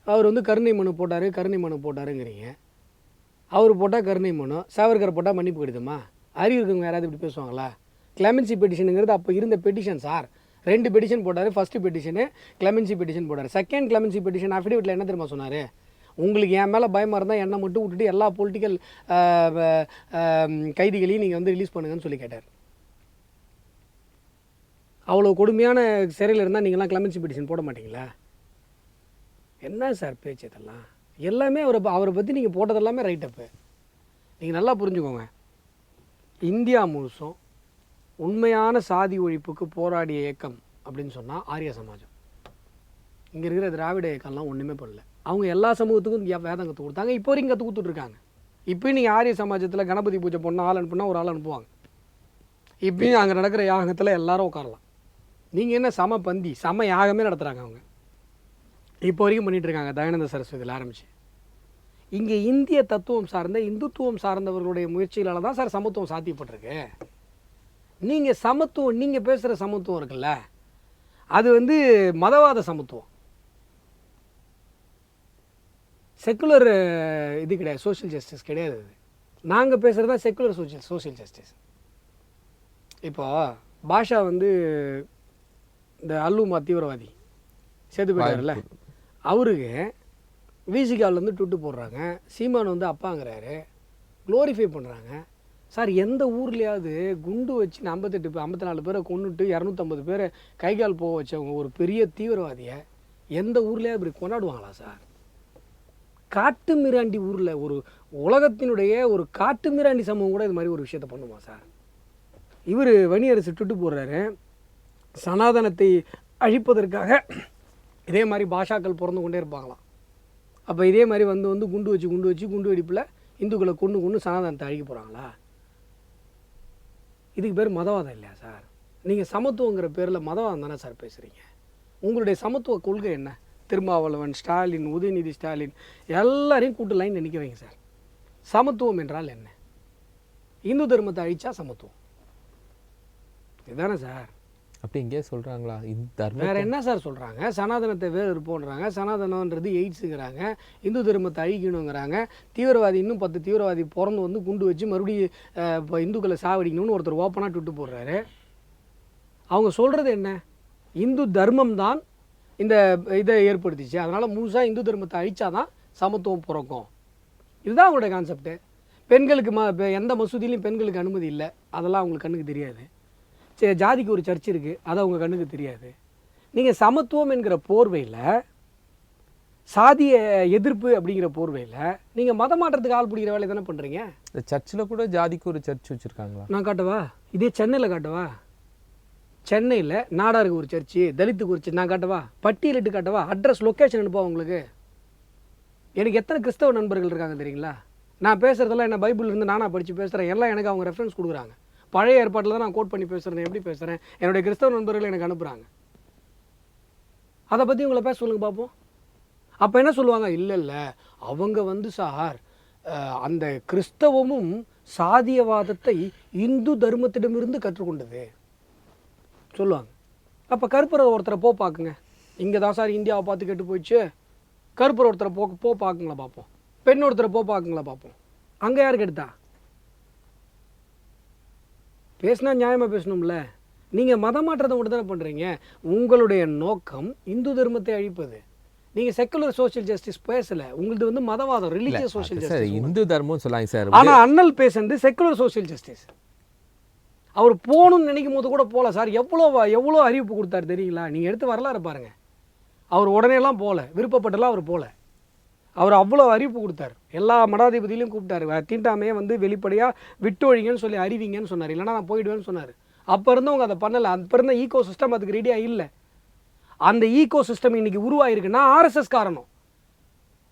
அவர் கருணை மனு போட்டாருங்கிறீங்க. அவர் போட்டால் கருணை மனு, சாவர்கர் போட்டால் மன்னிப்பு கடிதமா? அறிவு இருக்கவங்க யாராவது இப்படி பேசுவாங்களா? கிளெமென்சி பெட்டிஷனுங்கிறது அப்போ இருந்த பெட்டிஷன் சார். 2 பெட்டிஷன் போட்டார். ஃபஸ்ட்டு பெட்டிஷனு கிளெமென்சி பெட்டிஷன் போட்டார். செகண்ட் கிளெமென்சி பெட்டிஷன் அஃபிடேவிட்டில் என்ன தெரியுமா சொன்னார்? உங்களுக்கு என் மேலே பயமாக இருந்தால் என்னை மட்டும் விட்டுட்டு எல்லா பொலிட்டிக்கல் கைதிகளையும் நீங்கள் ரிலீஸ் பண்ணுங்கன்னு சொல்லி கேட்டார். அவ்வளோ கொடுமையான சிறையில் இருந்தால் நீங்களாம் கிளெமென்சி பெட்டிஷன் போட மாட்டீங்களா? என்ன சார் பேச்சு இதெல்லாம்? எல்லாமே அவரை பற்றி நீங்கள் போட்டதெல்லாமே ரைட்டப்பு. நீங்கள் நல்லா புரிஞ்சுக்கோங்க. இந்தியா முழுசும் உண்மையான சாதி ஒழிப்புக்கு போராடிய இயக்கம் அப்படின்னு சொன்னால் ஆரிய சமாஜம். இங்கே இருக்கிற திராவிட இயக்கம்லாம் ஒன்றுமே பண்ணல. அவங்க எல்லா சமூகத்துக்கும் வேதம் கற்றுக் கொடுத்தாங்க. இப்போ வரைக்கும் கற்றுக் கொடுத்துட்ருக்காங்க. இப்போயும் நீங்கள் ஆரிய சமாஜத்தில் கணபதி பூஜை பண்ணால் ஆள் அனுப்புனா ஒரு ஆள் அனுப்புவாங்க. இப்பயும் அங்கே நடக்கிற யாகத்தில் எல்லாரும் உட்காரலாம். நீங்கள் என்ன சம பந்தி சம யாகமே நடத்துகிறாங்க அவங்க. இப்போ வரைக்கும் பண்ணிகிட்ருக்காங்க தயானந்த சரஸ்வதியில் ஆரம்பித்து. இங்கே இந்திய தத்துவம் சார்ந்த இந்துத்துவம் சார்ந்தவர்களுடைய முயற்சிகளால் தான் சார் சமத்துவம் சாத்தியப்பட்டிருக்கு. நீங்கள் சமத்துவம், நீங்கள் பேசுகிற சமத்துவம் இருக்குல்ல, அது மதவாத சமத்துவம், செக்குலர் இது கிடையாது, சோஷியல் ஜஸ்டிஸ் கிடையாது. அது நாங்கள் பேசுகிறது தான் செக்குலர் சோஷியல் ஜஸ்டிஸ். இப்போது பாஷா இந்த அல்லுமா தீவிரவாதி சேர்த்து போயிட்டார்ல, அவருக்கு விசிகாவில் ட்விட்டு போடுறாங்க, சீமான் அப்பாங்கிறாரு, க்ளோரிஃபை பண்ணுறாங்க. சார் எந்த ஊர்லேயாவது குண்டு வச்சு 54 பேரை கொண்டுட்டு 250 பேரை கைகால் போக வச்சவங்க ஒரு பெரிய தீவிரவாதியை எந்த ஊர்லேயாவது இப்படி கொண்டாடுவாங்களா சார்? காட்டு மிராண்டி ஊரில் ஒரு உலகத்தினுடைய ஒரு காட்டு மிராண்டி சமூகம் கூட இது மாதிரி ஒரு விஷயத்தை பண்ணுமா சார்? இவர் வணியரசு ட்விட்டு போடுறாரு, சனாதனத்தை அழிப்பதற்காக இதே மாதிரி பாஷாக்கள் பிறந்து கொண்டே இருப்பாங்களாம். அப்போ இதே மாதிரி குண்டு வச்சு குண்டு வெடிப்பில் இந்துக்களை கொண்டு சனாதனத்தை அழிக்க போகிறாங்களா? இதுக்கு பேர் மதவாதம் இல்லையா சார்? நீங்கள் சமத்துவங்கிற பேரில் மதவாதம் தானே சார் பேசுகிறீங்க? உங்களுடைய சமத்துவ கொள்கை என்ன? திருமாவளவன், ஸ்டாலின், உதயநிதி ஸ்டாலின் எல்லாரையும் கூட்டு லைன் நிற்க வைங்க சார். சமத்துவம் என்றால் என்ன? இந்து தர்மத்தை அழிச்சா சமத்துவம். இதுதானே சார்?
அப்படி எங்கேயே சொல்றாங்களா? இந்த தர்மம்
வேற என்ன சார் சொல்றாங்க? சனாதனத்தை வேறு இருப்போன்றாங்க, சனாதனன்றது எய்ட்ஸுங்கிறாங்க, இந்து தர்மத்தை அழிக்கணுங்கிறாங்க, தீவிரவாதி இன்னும் 10 தீவிரவாதி பிறந்து வந்து குண்டு வச்சு மறுபடியும் இப்போ இந்துக்களை சாவடிக்கணும்னு ஒருத்தர் ஓப்பனாக ட்விட்டு போடுறாரு. அவங்க சொல்கிறது என்ன? இந்து தர்மம் தான் இந்த இதை ஏற்படுத்திச்சு, அதனால் முழுசாக இந்து தர்மத்தை அழிச்சாதான் சமத்துவம் பிறக்கும். இதுதான் அவங்களோட கான்செப்ட்டு. பெண்களுக்கு எந்த மசூதியிலையும் பெண்களுக்கு அனுமதி இல்லை, அதெல்லாம் அவங்களுக்கு கண்ணுக்கு தெரியாது. சரி, ஜாதிக்கு ஒரு சர்ச் இருக்குது, அது அவங்க கண்ணுக்கு தெரியாது. நீங்கள் சமத்துவம் என்கிற போர்வையில், சாதிய எதிர்ப்பு அப்படிங்கிற போர்வையில் நீங்கள் மத மாற்றத்துக்கு ஆள் பிடிக்கிற வேலை தானே பண்ணுறீங்க.
இந்த சர்ச்சில் கூட ஜாதிக்கு ஒரு சர்ச் வச்சுருக்காங்களா?
நான் காட்டவா? இதே சென்னையில் காட்டவா? சென்னையில் நாடாருக்கு ஒரு சர்ச்சு, தலித்துக்கு ஒரு சர்ச் நான் காட்டவா? பட்டியலிட்டு காட்டவா? அட்ரஸ் லொக்கேஷன் அனுப்பா உங்களுக்கு. எனக்கு எத்தனை கிறிஸ்தவ நண்பர்கள் இருக்காங்க தெரியுங்களா? நான் பேசுகிறதெல்லாம் என்ன பைபிள் இருந்து நானாக படித்து பேசுகிறேன், எல்லாம் எனக்கு அவங்க ரெஃபரன்ஸ் கொடுக்குறாங்க. பழைய ஏற்பாட்டில் தான் நான் கோட் பண்ணி பேசுகிறேன். எப்படி பேசுகிறேன்? என்னுடைய கிறிஸ்தவ நண்பர்கள் எனக்கு அனுப்புகிறாங்க. அதை பற்றி உங்களை பேச சொல்லுங்க பார்ப்போம். அப்போ என்ன சொல்லுவாங்க? இல்லை அவங்க வந்து சார் அந்த கிறிஸ்தவமும் சாதியவாதத்தை இந்து தர்மத்திடமிருந்து கற்றுக்கொண்டது சொல்லுவாங்க. அப்போ கருப்பர் ஒருத்தரை பார்க்குங்க. இங்கே தான் சார் இந்தியாவை பார்த்து கெட்டு போயிடுச்சு. கருப்பர் ஒருத்தரை பார்க்குங்களா பார்ப்போம். பெண் ஒருத்தரை பார்க்குங்களா பார்ப்போம். அங்கே யாருக்கு எடுத்தா? பேசினா நியாயமாக பேசணும்ல. நீங்கள் மதம் மாற்றத்தை மட்டும் தானே பண்ணுறீங்க. உங்களுடைய நோக்கம் இந்து தர்மத்தை அழிப்பது. நீங்கள் செக்குலர் சோஷியல் ஜஸ்டிஸ் பேசலை, உங்களது வந்து மதவாதம், ரிலீஜியஸ் சோஷியல் ஜஸ்டிஸ்.
இந்து தர்மம் சொல்லாங்க சார்.
ஆனால் அண்ணல் பேசுறது செக்குலர் சோஷியல் ஜஸ்டிஸ். அவர் போகணும்னு நினைக்கும் போது கூட போகல சார். எவ்வளோ அறிவிப்பு கொடுத்தாரு தெரியுங்களா? நீங்கள் எடுத்து வரலாறு பாருங்கள். அவர் உடனேலாம் போகல, விருப்பப்பட்டெல்லாம் அவர் போகல. அவர் அவ்வளோ அறிவிப்பு கொடுத்தார். எல்லா மடாதிபதியிலையும் கூப்பிட்டாரு. தீண்டாமையே வந்து வெளிப்படையாக விட்டொழிங்கன்னு சொல்லி அறிவிங்கன்னு சொன்னார். இல்லைனா நான் போயிடுவேன்னு சொன்னார். அப்போ இருந்தவங்க அதை பண்ணலை. அப்போ இருந்த ஈகோ சிஸ்டம் அதுக்கு ரெடியாக இல்லை. அந்த ஈகோ சிஸ்டம் இன்றைக்கி உருவாயிருக்குன்னா ஆர்எஸ்எஸ் காரணம்.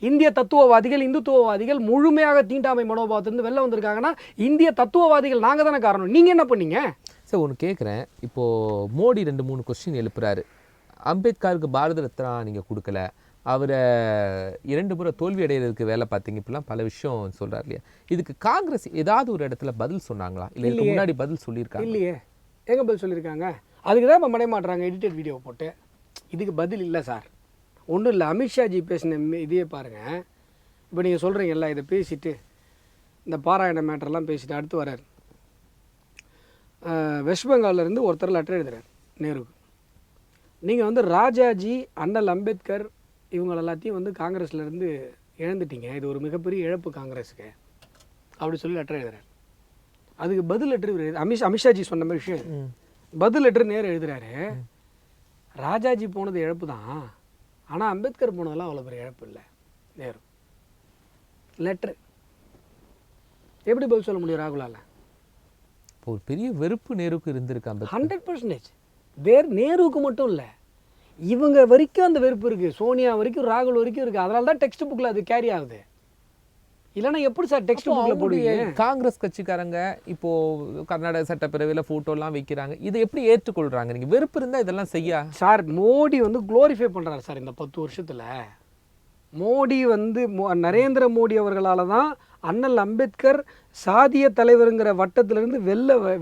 இந்திய தத்துவவாதிகள், இந்துத்துவவாதிகள் முழுமையாக தீண்டாமை மனோபாவத்திலிருந்து வெளில வந்திருக்காங்கன்னா இந்திய தத்துவவாதிகள் நாங்கள் தானே காரணம். நீங்கள் என்ன பண்ணீங்க
சார்? ஒன்று கேட்குறேன். இப்போது மோடி 2-3 கொஸ்டின் எழுப்புறாரு. அம்பேத்கருக்கு பாரத ரத்னா நீங்கள் கொடுக்கல, அவரை 2 முறை தோல்வி அடைகிறதுக்கு வேலை பார்த்தீங்க, இப்படிலாம் பல விஷயம் சொல்கிறார் இல்லையா? இதுக்கு காங்கிரஸ் ஏதாவது ஒரு இடத்துல பதில் சொன்னாங்களா? இல்லை இதுக்கு முன்னாடி பதில் சொல்லியிருக்காங்க?
இல்லையே. எங்கே பதில் சொல்லியிருக்காங்க? அதுக்கு தான் இப்போ மடைய மாட்டுறாங்க எடிட்டட் வீடியோ போட்டு. இதுக்கு பதில் இல்லை சார். ஒன்றும் இல்லை. அமித்ஷாஜி பேசின இதையே பாருங்கள். இப்போ நீங்கள் சொல்கிறீங்கல்ல, இதை பேசிட்டு இந்த பாராயண மேட்டர்லாம் பேசிட்டு அடுத்து வர்றார். வெஸ்ட் பெங்கால்லேருந்து ஒருத்தர் லெட்டர் எழுதுறார் நேருக்கு. நீங்கள் வந்து ராஜாஜி, அண்ணல் அம்பேத்கர் இவங்க எல்லாத்தையும் வந்து காங்கிரஸ்லேருந்து இழந்துட்டீங்க, இது ஒரு மிகப்பெரிய இழப்பு காங்கிரஸுக்கு அப்படி சொல்லி லெட்டர் எழுதுறாரு. அதுக்கு பதில் லெட்டர் அமித்ஷாஜி சொன்ன மாதிரி விஷயம் பதில் லெட்டர் நேரம் எழுதுறாரு. ராஜாஜி போனது இழப்பு தான், ஆனால் அம்பேத்கர் போனதெல்லாம் அவ்வளோ பெரிய இழப்பு இல்லை. நேரு லெட்ரு எப்படி பதில் சொல்ல முடியும் ராகுலால்?
ஒரு பெரிய வெறுப்பு நேருக்கு இருந்திருக்கு.
100% நேருவுக்கு மட்டும் இல்லை, இவங்க வரைக்கும் அந்த வெறுப்பு இருக்குது. சோனியா வரைக்கும், ராகுல் வரைக்கும் இருக்குது. அதனால தான் டெக்ஸ்ட் புக்கில் அது கேரி ஆகுது. இல்லைன்னா எப்படி சார் டெக்ஸ்ட் புக்கில் போடுவீங்க?
காங்கிரஸ் கட்சிக்காரங்க இப்போது கர்நாடக சட்டப்பேரவையில் ஃபோட்டோலாம் வைக்கிறாங்க. இதை எப்படி ஏற்றுக்கொள்கிறாங்க? நீங்கள் வெறுப்பு இருந்தால் இதெல்லாம் செய்ய
சார் மோடி வந்து குளோரிஃபை பண்ணுறாரு சார். இந்த 10 வருஷத்தில் மோடி வந்து நரேந்திர மோடி அவர்களால் தான் அண்ணல் அம்பேத்கர் சாதிய தலைவருங்கிற வட்டத்திலிருந்து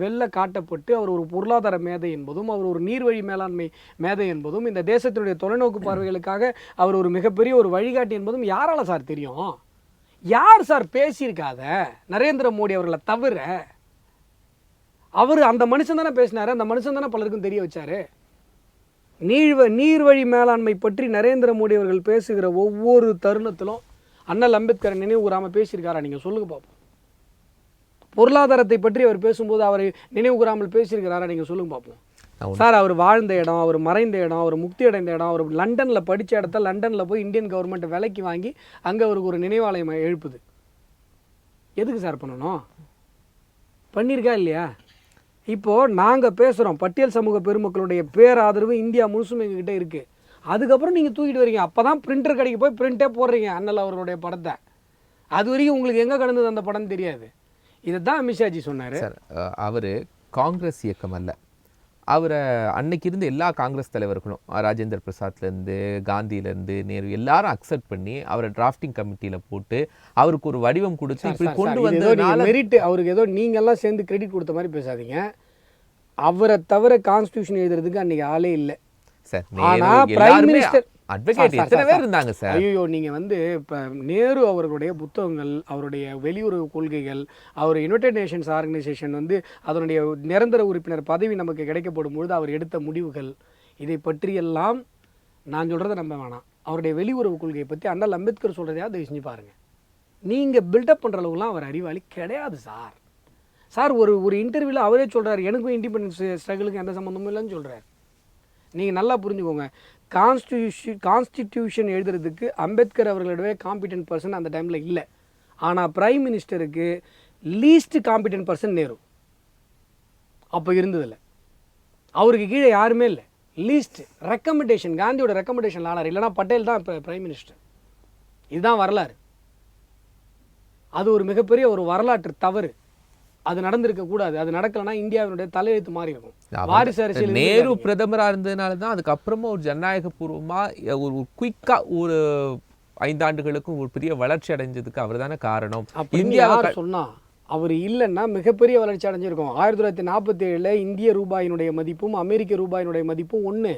வெளில காட்டப்பட்டு அவர் ஒரு பொருளாதார மேதை என்பதும், அவர் ஒரு நீர்வழி மேலாண்மை மேதை என்பதும், இந்த தேசத்தினுடைய தொலைநோக்கு பார்வைகளுக்காக அவர் ஒரு மிகப்பெரிய ஒரு வழிகாட்டி என்பதும் யாரால சார் தெரியும்? யார் சார் பேசியிருக்காத நரேந்திர மோடி அவர்களை தவிர? அவர் அந்த மனுஷன் தானே பேசினாரு, அந்த மனுஷன் தானே பலருக்கும் தெரிய வச்சாரு. நீர்வழி மேலாண்மை பற்றி நரேந்திர மோடி அவர்கள் பேசுகிற ஒவ்வொரு தருணத்திலும் அண்ணல் அம்பேத்கரை நினைவு கூறாமல் பேசியிருக்காரா? நீங்கள் சொல்லுங்க பார்ப்போம். பொருளாதாரத்தை பற்றி அவர் பேசும்போது அவரை நினைவு கூறாமல் பேசியிருக்கிறாரா? நீங்கள் சொல்லுங்க பார்ப்போம். சார் அவர் வாழ்ந்த இடம், அவர் மறைந்த இடம், அவர் முக்தி அடைந்த இடம், அவர் லண்டனில் படித்த இடத்த லண்டனில் போய் இந்தியன் கவர்மெண்ட் விலைக்கு வாங்கி அங்கே அவருக்கு ஒரு நினைவாலயம் எழுப்புது. எதுக்கு சார் பண்ணணும்? பண்ணியிருக்கா இல்லையா? இப்போது நாங்கள் பேசுகிறோம், பட்டியல் சமூக பெருமக்களுடைய பேராதரவு இந்தியா முழுசும் எங்ககிட்ட இருக்குது. அதுக்கப்புறம் நீங்கள் தூக்கிட்டு வரீங்க. அப்போ தான் பிரிண்டர் கடைக்கு போய் பிரிண்டே போடுறீங்க அண்ணல் அவர்களுடைய படத்தை. அது வரைக்கும் உங்களுக்கு எங்கே கடந்தது அந்த படம் தெரியாது. இதை தான் அமித்ஷாஜி சொன்னார்.
சார் அவர் காங்கிரஸ் இயக்கம் அல்ல, அவரை அன்னைக்கு இருந்த எல்லா காங்கிரஸ் தலைவர்களும் ராஜேந்திர பிரசாத்லேருந்து காந்தியிலேருந்து நேரு எல்லாரும் அக்செப்ட் பண்ணி அவரை டிராஃப்டிங் கமிட்டியில் போட்டு அவருக்கு ஒரு வடிவம் கொடுத்து இப்படி கொண்டு வந்ததுனால
மெரிட் அவருக்கு ஏதோ நீங்கெல்லாம் சேர்ந்து கிரெடிட் கொடுத்த மாதிரி பேசாதீங்க. அவரை தவிர கான்ஸ்டியூஷன் எழுதுறதுக்கு அன்னைக்கு ஆளே இல்லை
சார்.
ஆனா
நேரு
பிரைம்
எல்லாருமே
மினிஸ்டர்
அட்வொகேட் எத்தனை பேர் இருந்தாங்க சார்.
ஐயோ நீங்கள் வந்து இப்போ நேரு அவர்களுடைய புத்தகங்கள், அவருடைய வெளியுறவு கொள்கைகள், அவர் யுனைடெட் நேஷன்ஸ் ஆர்கனைசேஷன் வந்து அதனுடைய நிரந்தர உறுப்பினர் பதவி நமக்கு கிடைக்கப்படும் பொழுது அவர் எடுத்த முடிவுகள், இதை பற்றியெல்லாம் நான் சொல்கிறத நம்ப வேணாம். அவருடைய வெளியுறவு கொள்கையை பற்றி அண்ணல் அம்பேத்கர் சொல்கிறதையாவது தயவு செஞ்சு பாருங்கள். நீங்கள் பில்டப் பண்ணுற அளவுலாம் அவர் அறிவாளி கிடையாது சார். சார் ஒரு இன்டர்வியூவில் அவரே சொல்கிறார், எனக்கும் இண்டிபெண்டன்ஸ் ஸ்ட்ரகிளுக்கு எந்த சம்மந்தமும் இல்லைன்னு சொல்கிறார். நீங்கள் நல்லா புரிஞ்சுக்கோங்க, கான்ஸ்டிடியூஷன் எழுதுறதுக்கு அம்பேத்கர் அவர்களிடவே காம்பிடென்ட் பர்சன் அந்த டைமில் இல்லை. ஆனால் பிரைம் மினிஸ்டருக்கு லீஸ்ட் காம்பிடென்ட் பர்சன் நேரு அப்போ இருந்ததில்லை. அவருக்கு கீழே யாருமே இல்லை. லீஸ்ட் ரெக்கமெண்டேஷன், காந்தியோட ரெக்கமெண்டேஷன் ஆனார். இல்லைனா பட்டேல் தான் இப்போ பிரைம் மினிஸ்டர். இதுதான் வரலாறு. அது ஒரு மிகப்பெரிய ஒரு வரலாற்று தவறு. அது நடந்திருக்க கூடாது. அது நடக்கலன்னா இந்தியாவினுடைய தலையெழுத்து மாறி இருக்கும். வாரிசு அரசியல்
நேரு பிரதமரா இருந்ததுனால தான் அதுக்கப்புறமா ஒரு ஜனநாயக பூர்வமா ஒரு குயிக்கா ஒரு 5 ஆண்டுகளுக்கும் ஒரு பெரிய வளர்ச்சி அடைஞ்சதுக்கு அவர் தானே காரணம்.
இந்தியாவை சொன்னா அவர் இல்லைன்னா மிகப்பெரிய வளர்ச்சி அடைஞ்சிருக்கும். 1947 இந்திய ரூபாயினுடைய மதிப்பும் அமெரிக்க ரூபாயினுடைய மதிப்பும் ஒன்று.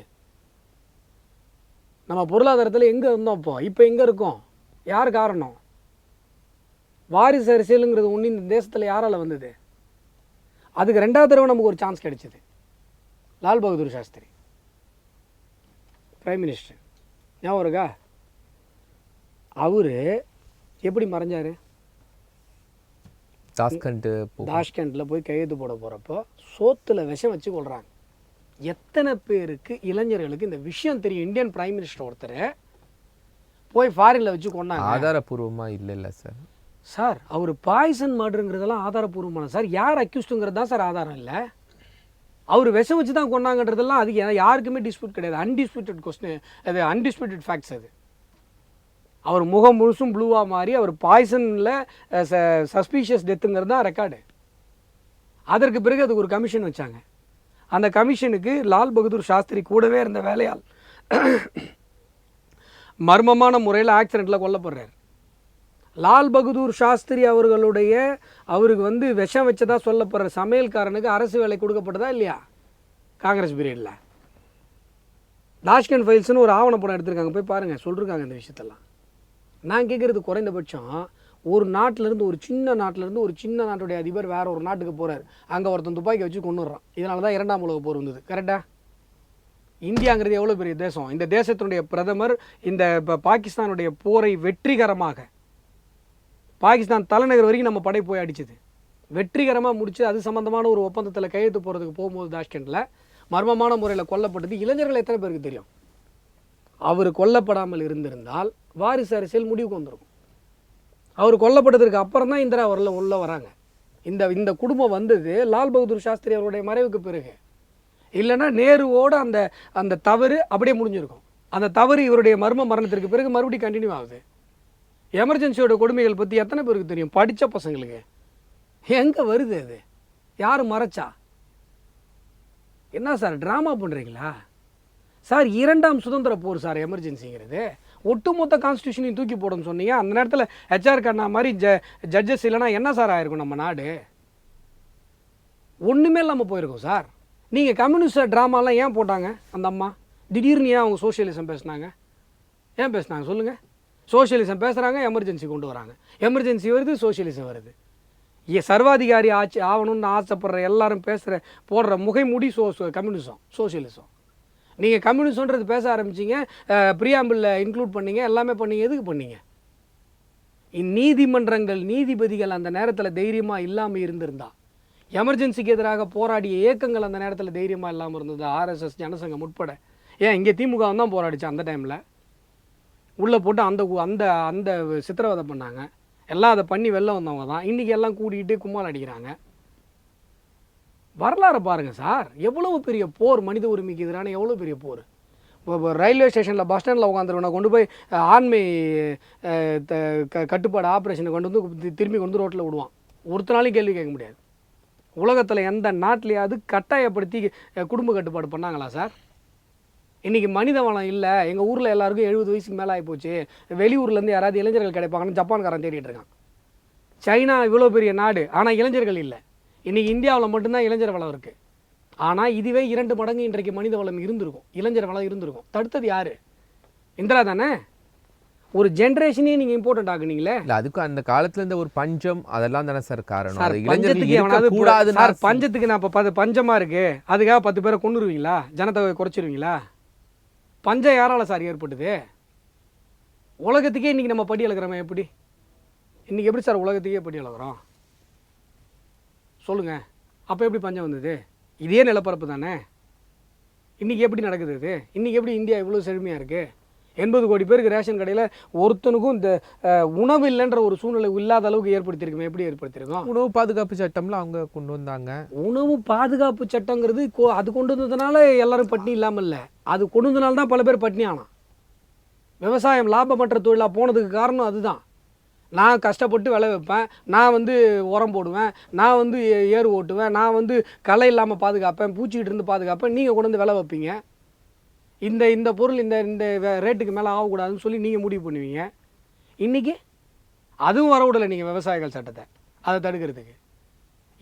நம்ம பொருளாதாரத்தில் எங்கே இருந்தோம் இப்போ எங்கே இருக்கோம்? யார் காரணம்? வாரிசு அரசியலுங்கிறது ஒன்று இந்த தேசத்தில் யாரால் வந்தது? அதுக்கு 2வது தடவை நமக்கு ஒரு சான்ஸ் கிடைச்சிது. லால் பகதூர் சாஸ்திரி பிரைம் மினிஸ்டர், ஞாபகம் இருக்கா? அவர் எப்படி மறைஞ்சார்? தாஷ்கண்டில் போய் கையெழுத்து போட போகிறப்போ சோத்தில் விஷம் வச்சு கொள்கிறாங்க. எத்தனை பேருக்கு இளைஞர்களுக்கு இந்த விஷயம் தெரியும்? இந்தியன் பிரைம் மினிஸ்டர் ஒருத்தர் போய் ஃபாரினில் வச்சு கொண்டாங்க.
ஆதாரப்பூர்வமாக இல்லை சார்.
சார் அவர் பாய்சன் மர்டருங்கிறதெல்லாம் ஆதாரப்பூர்வமான சார். யார் அக்யூஸ்டுங்கிறது தான் சார் ஆதாரம் இல்லை. அவர் விஷம் வச்சு தான் கொண்டாங்கன்றதெல்லாம் அது யாருக்குமே டிஸ்பியூட் கிடையாது. அன்டிஸ்பியூட்டட் கொஸ்டின், அது அன்டிஸ்பியூட்டட் ஃபேக்ட்ஸ். அது அவர் முகம் முழுசும் ப்ளூவாக மாறி அவர் பாய்சனில் சஸ்பீஷியஸ் டெத்துங்கிறது தான் ரெக்கார்டு. அதற்கு பிறகு அதுக்கு ஒரு கமிஷன் வச்சாங்க. அந்த கமிஷனுக்கு லால் பகதூர் சாஸ்திரி கூடவே இருந்த வேலையால் மர்மமான முறையில் ஆக்சிடெண்ட்டில் கொல்லப்படுறார். லால் பகதூர் சாஸ்திரி அவருக்கு வந்து விஷம் வச்சதா சொல்லப்படுற சமையல்காரனுக்கு அரசு வேலை கொடுக்கப்பட்டதா இல்லையா காங்கிரஸ் பீரியடில்? தாஷ்கண்ட் ஃபைல்ஸ்னு ஒரு ஆவணப்படம் எடுத்திருக்காங்க, போய் பாருங்கள், சொல்லிருக்காங்க இந்த விஷயத்தெல்லாம். நான் கேட்குறது குறைந்தபட்சம் ஒரு நாட்டிலேருந்து ஒரு சின்ன நாட்டுடைய அதிபர் வேற ஒரு நாட்டுக்கு போகிறார், அங்கே ஒருத்தன் துப்பாக்கி வச்சு கொண்டு வர்றான். இதனால தான் 2ஆம் உலக போர் வந்தது. கரெக்டாக? இந்தியாங்கிறது எவ்வளோ பெரிய தேசம். இந்த தேசத்தினுடைய பிரதமர் இந்த பாகிஸ்தானுடைய போரை வெற்றிகரமாக, பாகிஸ்தான் தலைநகர் வரைக்கும் நம்ம படை போய் அடிச்சது, வெற்றிகரமாக முடிச்சு அது சம்மந்தமான ஒரு ஒப்பந்தத்தில் கையெழுத்து போகிறதுக்கு போகும்போது தாஷ்கண்டில் மர்மமான முறையில் கொல்லப்பட்டது இளைஞர்கள் எத்தனை பேருக்கு தெரியும்? அவர் கொல்லப்படாமல் இருந்திருந்தால் வாரிசு அரசியல் முடிவுக்கு வந்திருக்கும். அவர் கொல்லப்பட்டதற்கு அப்புறம் தான் இந்திரா உள்ள வராங்க. இந்த குடும்பம் வந்தது லால் பகதூர் சாஸ்திரி அவருடைய மறைவுக்கு பிறகு. இல்லைன்னா நேருவோட அந்த தவறு அப்படியே முடிஞ்சிருக்கும். அந்த தவறு இவருடைய மரணத்திற்கு பிறகு மறுபடியும் கண்டினியூ ஆகுது. எமர்ஜென்சியோட கொடுமைகள் பற்றி எத்தனை பேருக்கு தெரியும்? படித்த பசங்களுக்கு. எங்கே வருது அது? யார் மறைச்சா? என்ன சார் ட்ராமா பண்ணுறீங்களா சார்? 2ஆம் சுதந்திர போர் சார் எமர்ஜென்சிங்கிறது. ஒட்டுமொத்த கான்ஸ்டியூஷனையும் தூக்கி போடணும்னு சொன்னீங்க. அந்த நேரத்தில் HR கண்ணா மாதிரி ஜட்ஜஸ் இல்லைனா என்ன சார் ஆயிருக்கும் நம்ம நாடு? ஒன்றுமே இல்லாமல் போயிருக்கோம் சார். நீங்கள் கம்யூனிஸ்ட் ட்ராமாலாம் ஏன் போட்டாங்க அந்த அம்மா? திடீர்னு ஏன் அவங்க சோஷியலிசம் பேசுனாங்க? ஏன் பேசுனாங்க சொல்லுங்கள்? சோஷியலிசம் பேசுகிறாங்க, எமர்ஜென்சி கொண்டு வராங்க. எமர்ஜென்சி வருது, சோஷியலிசம் வருது. சர்வாதிகாரி ஆட்சி ஆகணும்னு ஆசைப்படுற எல்லாரும் போடுற முகைமுடி கம்யூனிசம், சோஷியலிசம். நீங்கள் கம்யூனிசம்ன்றது பேச ஆரம்பிச்சிங்க, ப்ரியாம்பிளில் இன்க்ளூட் பண்ணீங்க, எல்லாமே பண்ணீங்க. எதுக்கு பண்ணீங்க? நீதிமன்றங்கள், நீதிபதிகள் அந்த நேரத்தில் தைரியமாக இல்லாமல் இருந்திருந்தா, எமர்ஜென்சிக்கு எதிராக போராடிய இயக்கங்கள் அந்த நேரத்தில் தைரியமாக இல்லாமல் இருந்தது, RSS ஜனசங்கம் உட்பட. ஏன் இங்கே திமுக தான் போராடிச்சு அந்த டைமில். உள்ளே போட்டு அந்த அந்த சித்திரவதை பண்ணாங்க. எல்லாம் அதை பண்ணி வெளில வந்தவங்க தான். இன்றைக்கி எல்லாம் கூட்டிகிட்டு கும்மால் அடிக்கிறாங்க. வரலாறு பாருங்கள் சார். எவ்வளவு பெரிய போர், மனித உரிமைக்கு எதிரான எவ்வளோ பெரிய போர். ரயில்வே ஸ்டேஷனில் பஸ் ஸ்டாண்டில் உட்காந்துருவனை கொண்டு போய் ஆண்மை கட்டுப்பாடு ஆப்ரேஷனை கொண்டு வந்து திரும்பி கொண்டு ரோட்டில் விடுவான். ஒருத்தனாலையும் கேள்வி கேட்க முடியாது. உலகத்தில் எந்த நாட்டிலையாவது கட்டாயப்படுத்தி குடும்ப கட்டுப்பாடு பண்ணாங்களா சார்? இன்றைக்கி மனித வளம் இல்லை, எங்கள் ஊரில் எல்லாருக்கும் 70 வயசுக்கு மேலே ஆகிப்போச்சு, வெளியூர்லேருந்து யாராவது இளைஞர்கள் கிடைப்பாங்கன்னு ஜப்பான்காரன் தேடிட்டு இருக்கான். சைனா இவ்வளோ பெரிய நாடு, ஆனால் இளைஞர்கள் இல்லை. இன்றைக்கி இந்தியாவில் மட்டும்தான் இளைஞர் வளம் இருக்குது. ஆனால் இதுவே 2 மடங்கு இன்றைக்கு மனித வளம் இருந்திருக்கும், இளைஞர் வளம் இருந்திருக்கும். தடுத்தது யார்? இந்திரா தானே. ஒரு ஜென்ரேஷனே நீங்கள் இம்பார்ட்டன்ட் ஆகுனீங்களே.
இல்லை, அதுக்கும் அந்த காலத்தில் இருந்த ஒரு பஞ்சம் அதெல்லாம் தானே சார் காரணம்.
சார்
அது
பஞ்சத்துக்கு எவனாவது
கூடாது
சார், பஞ்சத்துக்கு நான் இப்போ பஞ்சமாக இருக்குது அதுக்காக 10 பேரை கொண்டுருவீங்களா? ஜனத்தொகை குறைச்சிருவீங்களா? பஞ்சம் யாரால சார் ஏற்பட்டுது? உலகத்துக்கே இன்றைக்கி நம்ம படி அளக்கிறோமே எப்படி? இன்றைக்கி எப்படி சார் உலகத்துக்கே படி அளக்கிறோம் சொல்லுங்கள்? அப்போ எப்படி பஞ்சம் வந்தது? இதே நிலப்பரப்பு தானே. இன்றைக்கி எப்படி நடக்குது இது? இன்றைக்கி எப்படி இந்தியா இவ்வளோ செழுமையாக இருக்குது? 80 கோடி பேருக்கு ரேஷன் கடையில் ஒருத்தனுக்கும் இந்த உணவு இல்லைன்ற ஒரு சூழ்நிலை இல்லாத அளவுக்கு ஏற்படுத்தியிருக்குமே. எப்படி ஏற்படுத்தியிருக்கோம்?
உணவு பாதுகாப்பு சட்டம்லாம் அவங்க கொண்டு வந்தாங்க.
உணவு பாதுகாப்பு சட்டங்கிறது அது கொண்டு வந்ததுனால எல்லாரும் பட்டினி இல்லாமல் இல்லை, அது கொண்டு வந்ததுனால தான் பல பேர் பட்டினி ஆனான். விவசாயம் லாபமற்ற தொழிலாக போனதுக்கு காரணம் அதுதான். நான் கஷ்டப்பட்டு விளை வைப்பேன், நான் உரம் போடுவேன், நான் ஏறு ஓட்டுவேன், நான் களை இல்லாமல் பாதுகாப்பேன், பூச்சிக்கிட்டு இருந்து பாதுகாப்பேன். நீங்கள் கொண்டு வந்து விளை வைப்பீங்க. இந்த பொருள் இந்த ரேட்டுக்கு மேலே ஆகக்கூடாதுன்னு சொல்லி நீங்கள் முடிவு பண்ணுவீங்க. இன்றைக்கி அதுவும் வரவிடலை நீங்கள் விவசாயிகள் சட்டத்தை, அதை தடுக்கிறதுக்கு.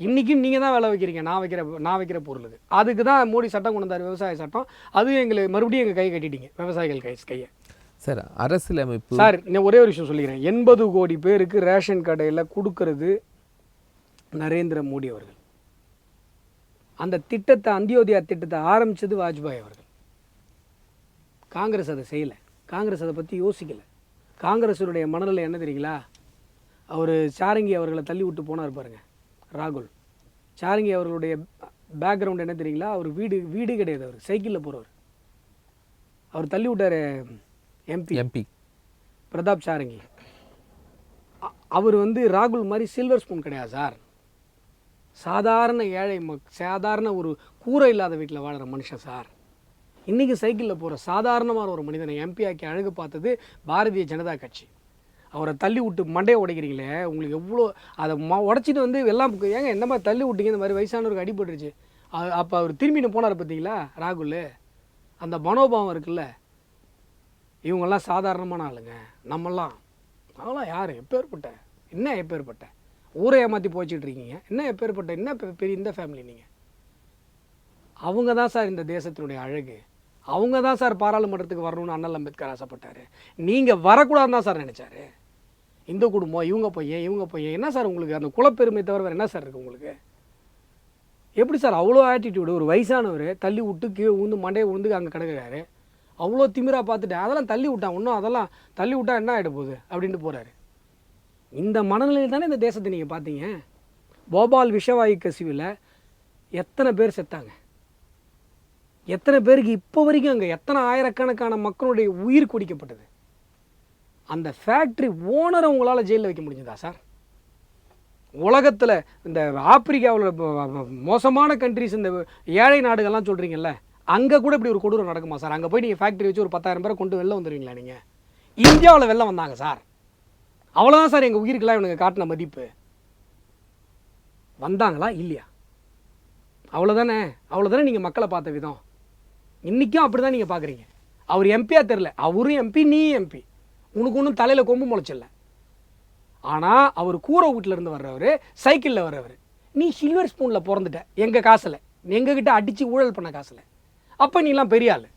இன்றைக்கும் நீங்கள் தான் விளை வைக்கிறீங்க. நான் வைக்கிற பொருளுக்கு அதுக்கு தான் மோடி சட்டம் கொண்டு வந்தார், விவசாய சட்டம். அதுவும் எங்களுக்கு மறுபடியும் எங்கள் கை கட்டிட்டீங்க, விவசாயிகள் கையை.
சார் அரசியலமைப்பு
சார் நான் ஒரே ஒரு விஷயம் சொல்லிக்கிறேன். 80 கோடி பேருக்கு ரேஷன் கடையில் கொடுக்கறது நரேந்திர மோடி அவர்கள். அந்த திட்டத்தை, அந்தியோதயா திட்டத்தை ஆரம்பித்தது வாஜ்பாய் அவர்கள். காங்கிரஸ் அதை செய்யலை, காங்கிரஸ் அதை பற்றி யோசிக்கலை. காங்கிரஸுடைய மனநிலை என்ன தெரியுங்களா? அவர் சாரங்கி அவர்களை தள்ளி விட்டு போனார் பாருங்க, ராகுல். சாரங்கி அவர்களுடைய பேக்ரவுண்ட் என்ன தெரியுங்களா? அவர் வீடு கிடையாது, அவர் சைக்கிளில் போகிறவர். அவர் தள்ளி விட்டார் எம்பி பிரதாப் சாரங்கி. அவர் ராகுல் மாதிரி சில்வர் ஸ்பூன் கிடையாது சார். சாதாரண ஏழை சாதாரண ஒரு கூரை இல்லாத வீட்டில் வாழ்கிற மனுஷன் சார். இன்றைக்கி சைக்கிளில் போகிற சாதாரணமான ஒரு மனிதனை எம்பி ஆக்கி அழகு பார்த்தது பாரதிய ஜனதா கட்சி. அவரை தள்ளி விட்டு மண்டையை உடைக்கிறீங்களே, உங்களுக்கு எவ்வளோ அதை உடச்சிட்டு எல்லாம் ஏங்க இந்த மாதிரி தள்ளி விட்டீங்க, இந்த மாதிரி வயசானவருக்கு அடிபட்டுருச்சு. அப்போ அவர் திரும்பின்னு போனார் பார்த்தீங்களா ராகுல்? அந்த மனோபாவம் இருக்குல்ல. இவங்கெல்லாம் சாதாரணமான ஆளுங்க, நம்மளாம் யார்? எப்பேற்பட்ட ஊரை ஏமாற்றி போய்ச்சிட்டு இருக்கீங்க. என்ன பெரிய இந்த ஃபேமிலி நீங்கள்? அவங்க தான் சார் இந்த தேசத்தினுடைய அழகு. அவங்க தான் சார் பாராளுமன்றத்துக்கு வரணும்னு அண்ணல் அம்பேத்கர் ஆசைப்பட்டார். நீங்கள் வரக்கூடாதுன்னு தான் சார் நினச்சாரு. இந்த குடும்பம், இவங்க பையன் என்ன சார் உங்களுக்கு அந்த குலப்பெருமை தவிர வேறு என்ன சார் இருக்குது உங்களுக்கு? எப்படி சார் அவ்வளோ ஆட்டிடியூடு? ஒரு வயசானவர் தள்ளி விட்டு கீழே உந்து மண்டையை உழுந்து அங்கே கிடக்குறாரு. அவ்வளோ திமிராக பார்த்துட்டு அதெல்லாம் தள்ளி விட்டான், இன்னும் அதெல்லாம் தள்ளி விட்டா என்ன ஆகிட போகுது அப்படின்ட்டு போகிறாரு. இந்த மனநிலையில் தானே இந்த தேசத்தை நீங்கள் பார்த்தீங்க. போபால் விஷவாயு கசிவில் எத்தனை பேர் செத்தாங்க? எத்தனை பேருக்கு இப்போ வரைக்கும் அங்கே எத்தனை ஆயிரக்கணக்கான மக்களுடைய உயிர் குடிக்கப்பட்டது? அந்த ஃபேக்ட்ரி ஓனரை உங்களால் ஜெயிலில் வைக்க முடிஞ்சதா சார்? உலகத்தில் இந்த ஆப்பிரிக்காவில் மோசமான கண்ட்ரிஸ், இந்த ஏழை நாடுகள்லாம் சொல்கிறீங்கல்ல, அங்கே கூட இப்படி ஒரு கொடூரம் நடக்குமா சார்? அங்கே போய் நீங்கள் ஃபேக்ட்ரி வச்சு ஒரு 10,000 பேரை கொண்டு வெளில வந்துடுவீங்களா நீங்கள்? இந்தியாவில் வெளில வந்தாங்க சார். அவ்வளோதான் சார் எங்கள் உயிருக்கெல்லாம் இவனுங்க காட்டின மதிப்பு. வந்தாங்களா இல்லையா? அவ்வளோதானே நீங்கள் மக்களை பார்த்த விதம். இன்றைக்கும் அப்படி தான் நீங்கள் பார்க்குறீங்க. அவர் எம்பியாக தெரில, அவரும் எம்பி, நீ எம்பி, உனக்கு ஒன்றும் தலையில் கொம்பு முளைச்சில்ல. ஆனால் அவர் கூரை வீட்டிலேருந்து வர்றவர், சைக்கிளில் வர்றவர். நீ சில்வர் ஸ்பூனில் பிறந்துட்ட, எங்கள் காசில், எங்ககிட்ட அடித்து ஊழல் பண்ண காசில். அப்போ நீலாம் பெரிய ஆள்.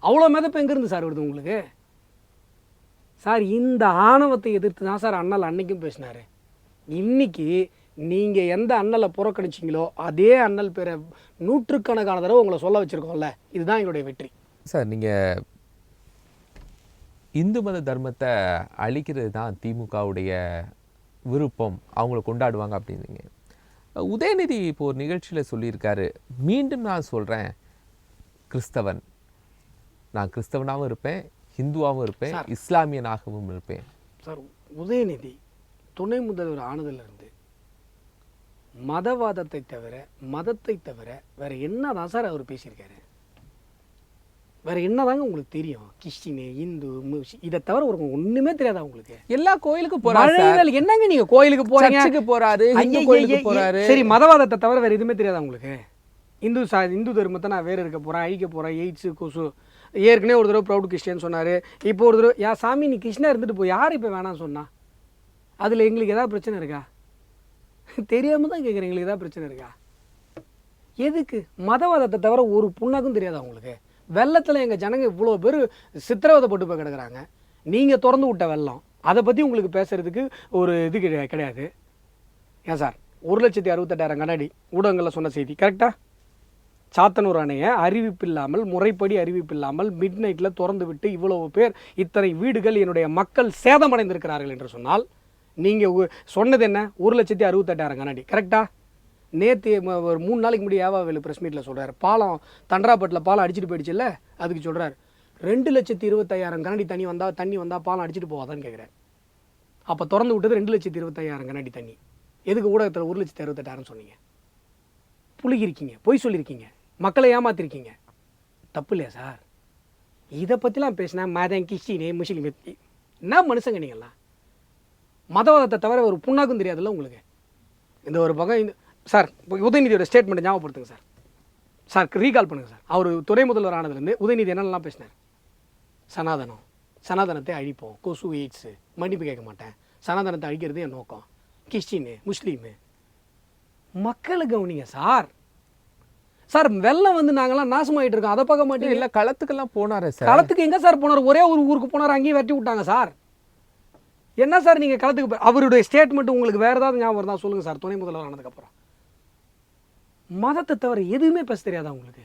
அவ்வளோ மிதப்பு எங்கேருந்து சார் வருது உங்களுக்கு? சார் இந்த ஆணவத்தை எதிர்த்து தான் சார் அண்ணல் அன்னைக்கும் பேசினார். இன்னைக்கு நீங்கள் எந்த அண்ணலை புறக்கணிச்சிங்களோ அதே அண்ணல் பேரை நூற்றுக்கணக்கான தடவை உங்களை சொல்ல வச்சுருக்கோம்ல, இதுதான் எங்களுடைய வெற்றி.
சார் நீங்கள் இந்து மத தர்மத்தை அழிக்கிறது தான் திமுகவுடைய விருப்பம், அவங்கள கொண்டாடுவாங்க அப்படின்னீங்க. உதயநிதி இப்போ ஒரு நிகழ்ச்சியில் சொல்லியிருக்காரு, மீண்டும் நான் சொல்கிறேன், நான் கிறிஸ்தவனாகவும் இருப்பேன், ஹிந்துவாகவும் இருப்பேன், இஸ்லாமியனாகவும் இருப்பேன்.
சார் உதயநிதி துணை முதல்வர் ஆனதிலிருந்து மதவாதத்தை தவிர, மதத்தை தவிர வேற என்ன தான் சார் அவர் பேசியிருக்காரு? வேற என்னதாங்க உங்களுக்கு தெரியும்? கிறிஸ்டின், இந்து, இதை தவிர ஒரு ஒண்ணுமே தெரியாதா உங்களுக்கு?
எல்லா கோயிலுக்கும் போறாரு சார்.
மழைவேல் என்னங்க நீங்க கோயிலுக்கு போறீங்க,
சர்ச்சுக்கு போறாரு, இந்து கோயிலுக்கு போறாரு.
சரி, மதவாதத்தை தவிர வேற எதுவுமே தெரியாதா உங்களுக்கு? இந்து தர்மத்தை நான் வேற இருக்க போறேன், அழிக்க போறேன், எய்ட்ஸ், கொசு. ஏற்கனவே ஒரு தடவை ப்ரௌட் கிறிஸ்டியன் சொன்னாரு. இப்போ ஒரு தடவை யா சாமி நீ கிருஷ்ணா இருந்துட்டு போய் யார் இப்போ வேணாம் சொன்னா? அதுல எங்களுக்கு ஏதாவது பிரச்சனை இருக்கா? தெரியாம தான் கேட்குறேன், எங்களுக்கு ஏதாவது பிரச்சனை இருக்கா? எதுக்கு? மதவாதத்தை தவிர ஒரு புண்ணாக்கும் தெரியாதா உங்களுக்கு? வெள்ளத்தில் எங்கள் ஜனங்க இவ்வளோ பேர் சித்திரவதைப்பட்டு போய் கிடக்குறாங்க. நீங்கள் திறந்து விட்ட வெள்ளம், அதை பற்றி உங்களுக்கு பேசுகிறதுக்கு ஒரு இது கிடையாது. ஏன் சார் 1,68,000 கண்ணாடி ஊடகங்களில் சொன்ன செய்தி கரெக்டாக? சாத்தனூர் அணையை அறிவிப்பில்லாமல், முறைப்படி அறிவிப்பில்லாமல் மிட் நைட்டில் திறந்து விட்டு இவ்வளவு பேர், இத்தனை வீடுகள் என்னுடைய மக்கள் சேதமடைந்திருக்கிறார்கள் என்று சொன்னால் நீங்கள் சொன்னது என்ன? 1,68,000 கண்ணாடி கரெக்டாக? நேற்று ஒரு 3 நாளைக்கு முன்னாடி ஏவாவேலு ப்ரெஸ் மீட்டில் சொல்கிறார், பாலம் தண்டராப்பட்டில் பாலம் அடிச்சுட்டு போயிடுச்சுல்ல, அதுக்கு சொல்கிறார் 2,25,000 கண்ணாடி தண்ணி வந்தால் பாலம் அடிச்சுட்டு போவாதான்னு கேட்குறாரு. அப்போ திறந்து விட்டது 2,25,000 கண்ணாடி தண்ணி. எதுக்கு ஊடகத்தில் 1,68,000 சொன்னீங்க? புளிகிருக்கீங்க, பொய் சொல்லியிருக்கீங்க, மக்களை ஏமாத்திருக்கீங்க. தப்பு இல்லையா சார்? இதை பற்றிலாம் பேசினா மதம், கிறிஸ்டினே, முஸ்லீம், என்ன மனுஷங்க நீங்கள்லாம்? மதவாதத்தை தவிர ஒரு புண்ணாக்கும் தெரியாதுல்ல உங்களுக்கு? இந்த ஒரு பக்கம் இந்த சார் உதயநிதியோட ஸ்டேட்மெண்ட்டை ஞாபகப்படுத்துங்க சார். சார் ரீகால் பண்ணுங்கள் சார். அவர் துணை முதல்வர் ஆனதுலேருந்து உதயநிதி என்னென்னலாம் பேசினார்? சனாதனத்தை அழிப்போம், கொசு, எய்ட்ஸு, மன்னிப்பு கேட்க மாட்டேன், சனாதனத்தை அழிக்கிறது என் நோக்கம், கிறிஸ்டின்னு, முஸ்லீமு. மக்களை கவனிங்க சார். சார் வெள்ளம் வந்து நாங்களாம் நாசமாயிட்டு இருக்கோம், அதை பார்க்க மாட்டேன்.
இல்லை, களத்துக்கெல்லாம் போனாரு சார்.
களத்துக்கு எங்கே சார் போனார்? ஒரே ஒரு ஊருக்கு போனார், அங்கேயும் வெட்டி விட்டாங்க சார். என்ன சார் நீங்கள் களத்துக்கு அவருடைய ஸ்டேட்மெண்ட் உங்களுக்கு வேறு ஏதாவது ஞாபகம் இருந்தால் சொல்லுங்கள் சார். துணை முதல்வர் ஆனதுக்கப்புறம் மதத்தை தவிர எதுவுமே பேச தெரியாதா உங்களுக்கு?